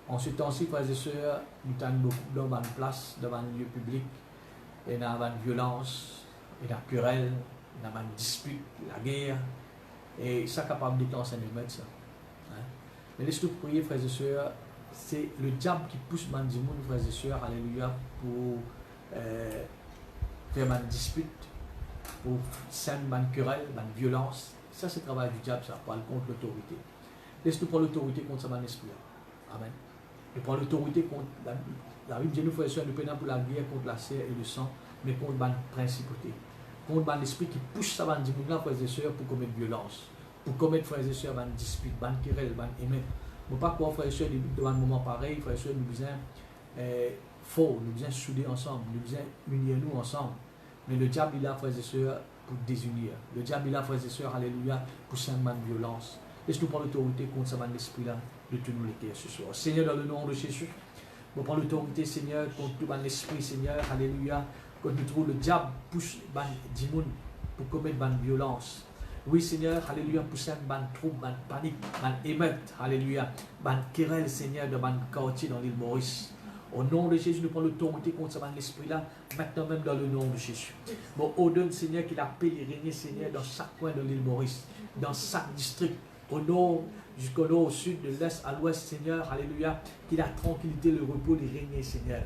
En ce temps-ci, frères et sœurs, nous avons beaucoup dans une place, dans un lieu public, et dans une violence, et dans une querelle, dans une dispute, la guerre, et ça est capable de déclencher un émeute, ça. Hein? Mais laissez-nous prier, frères et sœurs, c'est le diable qui pousse les gens, frères et sœurs, alléluia, pour faire une dispute, pour faire une querelle, une violence. Ça, c'est le travail du diable, ça parle contre l'autorité. Laisse-nous prendre l'autorité contre ça, esprit. Amen. Nous prenons l'autorité contre la Bible dit nous, frères et sœurs, nous prenons pour la guerre contre la chair et le sang, mais contre la principauté. Contre l'esprit qui pousse ça, frères et sœurs, pour commettre violence, pour commettre, frères et sœurs, une dispute, une querelle, une émeute. Ne pas croire, frères et sœurs, dans un moment pareil, frères et sœurs, nous besoin fort, nous besoin souder ensemble, nous besoin unir nous ensemble. Mais le diable, il a, frères et sœurs, pour désunir. Le diable, il a, frères et sœurs, alléluia, pour sembler une violence. Laisse-nous prendre l'autorité contre ça, l'esprit-là, de tout nous l'été ce soir. Seigneur, dans le nom de Jésus, nous prenons l'autorité, Seigneur, contre tout l'esprit, Seigneur, alléluia, quand nous trouvons le diable pousse les gens pour commettre une violence. Oui, Seigneur, alléluia, pour ça, une trouble, une panique, une émeute, alléluia, une querelle, Seigneur, dans un quartier dans l'île Maurice. Au nom de Jésus, nous prenons l'autorité contre l'esprit-là, maintenant même dans le nom de Jésus. Bon, ordonne, Seigneur, qu'il appelle et régner, Seigneur, dans chaque coin de l'île Maurice, dans chaque district, au nord, jusqu'au nord, au sud, de l'est à l'ouest, Seigneur, alléluia, qu'il a tranquillité, le repos, le régner, Seigneur.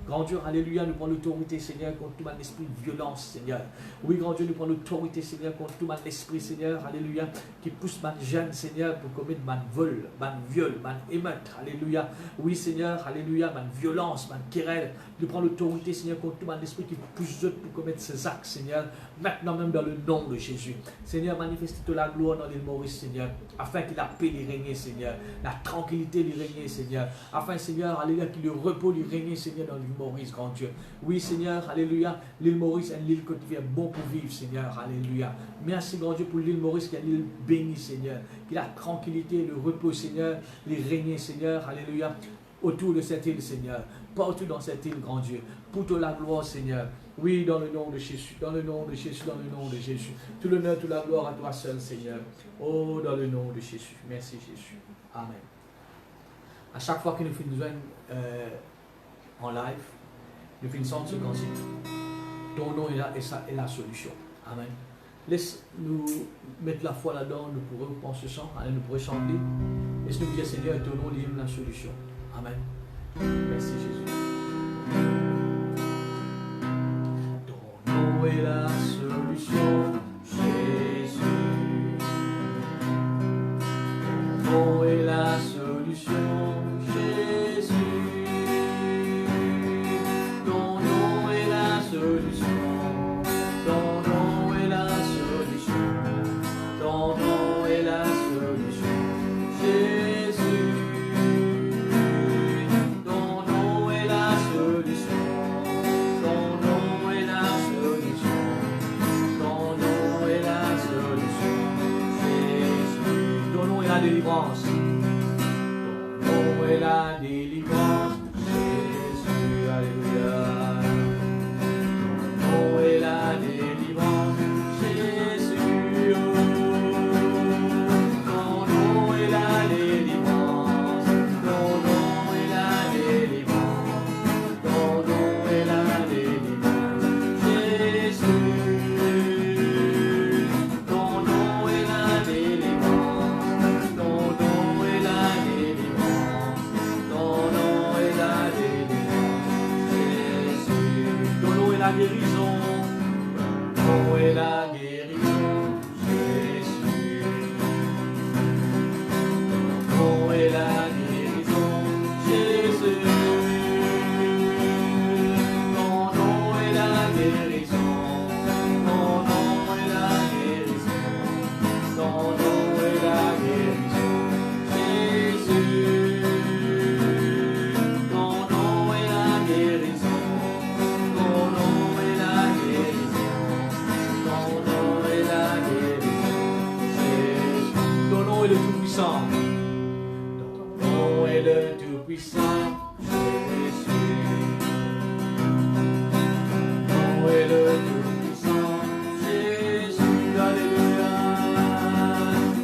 Grand Dieu, alléluia, nous prenons l'autorité, Seigneur, contre tout l'esprit de violence, Seigneur. Oui, grand Dieu, nous prenons l'autorité, Seigneur, contre tout l'esprit, Seigneur, alléluia, qui pousse les jeunes, Seigneur, pour commettre un vol, un viol, un émeute, alléluia. Oui, Seigneur, alléluia, une violence, une querelle. Nous prenons l'autorité, Seigneur, contre tout l'esprit qui pousse eux pour commettre ces actes, Seigneur, maintenant même dans le nom de Jésus. Seigneur, manifeste toute la gloire dans l'île Maurice, Seigneur, afin qu'il la paix lui régner, Seigneur, la tranquillité lui régner, Seigneur, afin, Seigneur, alléluia, qu'il le repos lui régner, Seigneur, dans l'île Maurice, grand Dieu. Oui, Seigneur, alléluia, l'île Maurice est une île qui est bon pour vivre, Seigneur, alléluia. Merci, grand Dieu, pour l'île Maurice qui est une île bénie, Seigneur, qui a la tranquillité, le repos, Seigneur, les régner, Seigneur, alléluia, autour de cette île, Seigneur, partout dans cette île, grand Dieu, pour toute la gloire, Seigneur. Oui, dans le nom de Jésus, dans le nom de Jésus, dans le nom de Jésus. Tout l'honneur, toute la gloire à toi seul, Seigneur. Oh, dans le nom de Jésus. Merci, Jésus. Amen. À chaque fois que nous faisons besoin en live, nous finissons ce conseil. Ton nom est là et ça est la solution. Amen. Laisse-nous mettre la foi là-dedans, nous pourrons prendre ce sang, nous pourrons chanter. Laisse-nous dire, Seigneur, ton nom est la solution. Amen. Merci, Jésus. Ton nom est la solution, Jésus. Ton nom est la solution. Délivrance. Ton nom est la délivrance, Jésus, alléluia. Ton nom est la délivrance, Jésus. Ton nom est la délivrance, ton nom est la délivrance, ton nom est la délivrance, Jésus. Ton nom est la délivrance. La guérison, oh et la guérison, Jésus. Oh et la guérison, Jésus. Ton nom est la guérison, ton nom est la guérison, ton nom est la guérison, Jésus. Ton nom est la guérison. Le Tout-Puissant, ton nom est le Tout-Puissant, Jésus. Ton nom est le Tout-Puissant, Jésus, alléluia.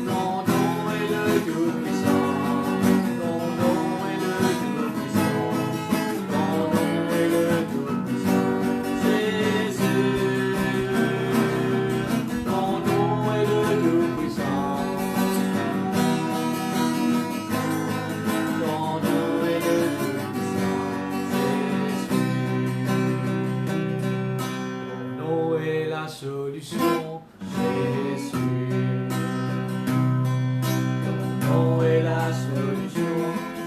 Ton nom est le Tout-Puissant, ton nom est le Tout-Puissant, ton nom est le Tout-Puissant, Jésus. Ton nom est le Tout-Puissant. Solution, Jésus. Ton nom est la solution,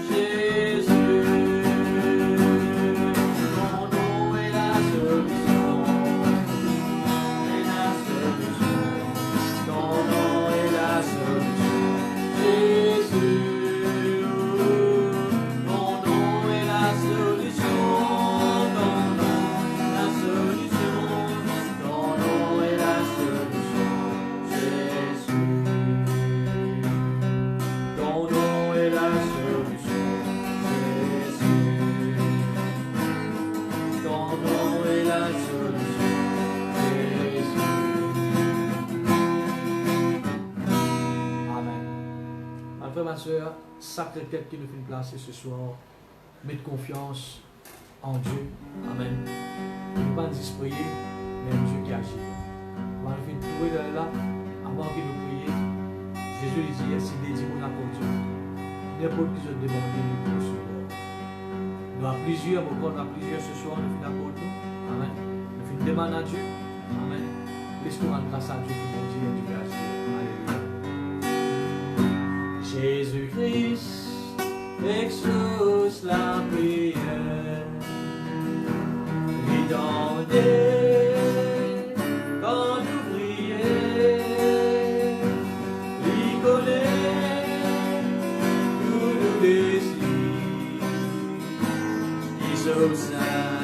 Jésus. Ton nom est la solution, est la solution. Ton nom est la solution, Jésus. Ton nom est la solution, ton nom, la solution. Ma soeur, sacré tête qui nous fait placer ce soir, mettre confiance en Dieu. Amen. Ne pas nous prier, mais Dieu qui agit. On va nous trouver là, avant que nous prions. Jésus disait, si des démons à pour Dieu, n'importe qui se demande, nous pour ce soir. Nous avons plusieurs, nous avons plusieurs ce soir, nous finissons pour nous. Amen. Nous finissons demander à Dieu. Amen. Laisse-nous rendre grâce à Dieu pour Dieu et Dieu qui agit. Alléluia. Jésus-Christ exauce la prière, identité quand nous prions, il connaît tous nos désirs, il sauve ça.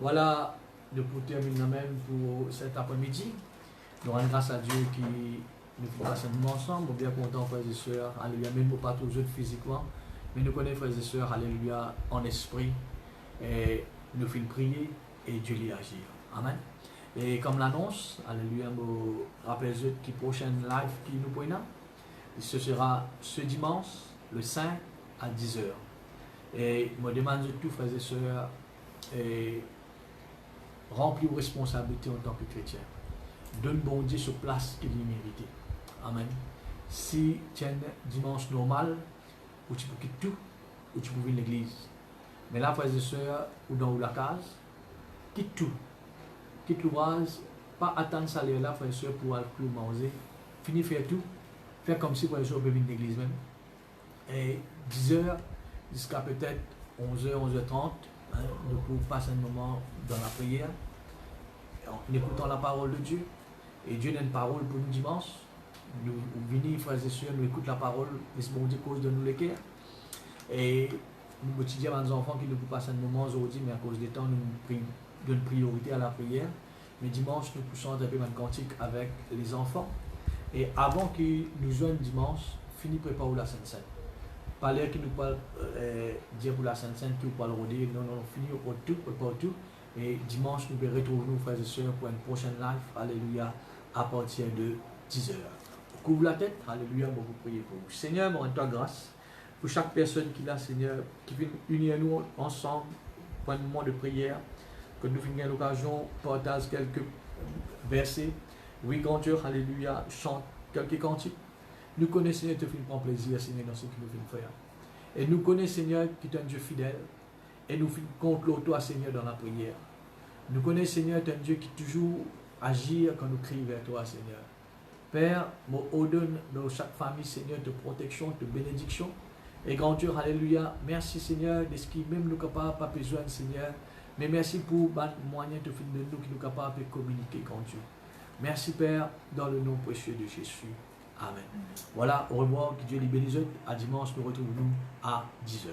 Voilà, pour terminer même pour cet après-midi. Nous rendons grâce à Dieu qui nous fait passer un moment ensemble. Nous sommes bien contents, frères et sœurs. Alléluia. Même pas toujours physiquement, mais nous connaissons, frères et sœurs, alléluia, en esprit. Et nous faisons prier et Dieu l'y agir. Amen. Et comme l'annonce, alléluia, nous rappelons qui prochaine live qui nous prenons. Ce sera ce dimanche, le 5 à 10h. Et je me demande tout, frères et sœurs, remplir vos responsabilités en tant que chrétien. Donne bon Dieu sur place qu'il est mérité. Amen. Si tu as un dimanche normal, où tu peux quitter tout, où tu peux venir l'église. Mais là, frères et sœurs, ou dans la case, quitte tout. Quitte l'ouvrage, pas attendre ça là, frères et sœurs, pour aller manger. Fini faire tout. Faire comme si, frères et sœurs, vous venir l'église même. Et 10h jusqu'à peut-être 11h, 11h30, hein, nous pouvons passer un moment dans la prière, en écoutant la parole de Dieu. Et Dieu a une parole pour nous dimanche. Nous venons, frères et sœurs, nous écoutons la parole, laissez bon Dieu cause de nous l'équerre. Et nous motivons à nos enfants qui ne peuvent passer un moment aujourd'hui, mais à cause des temps, nous donnons priorité à la prière. Mais dimanche, nous poussons un peu un cantique avec les enfants. Et avant qu'ils nous joignent dimanche, fini préparer la Sainte Seine. Pas l'air qui nous parle dire pour la Sainte Seine qui nous parle rodé, non, fini au tout, prépare tout. Et dimanche, nous pouvons retrouver nous, frères et sœurs, pour une prochaine live, alléluia, à partir de 10h. Couvre la tête, alléluia, bon, vous priez pour vous. Seigneur, moi, toi grâce pour chaque personne qui est là, Seigneur, qui vient unir nous ensemble pour un moment de prière, que nous finissons l'occasion, partage quelques versets. Oui, grand Dieu, alléluia, chante quelques cantiques. Nous connaissons, Seigneur, te prend plaisir, Seigneur, dans ce que nous faisons faire. Et nous connaissons, Seigneur, qui est un Dieu fidèle. Et nous concluons toi, Seigneur, dans la prière. Nous connaissons, Seigneur, tu es un Dieu qui toujours agit quand nous crions vers toi, Seigneur. Père, moi, ordonne dans chaque famille, Seigneur, de protection, de bénédiction. Et grand Dieu, alléluia, merci, Seigneur, de ce qui même nous capable, pas besoin, Seigneur. Mais merci pour le moyen de nous qui nous capable de communiquer, grand Dieu. Merci, Père, dans le nom précieux de Jésus. Amen. Voilà, au revoir, que Dieu les bénisse. À dimanche, nous retrouvons à 10h.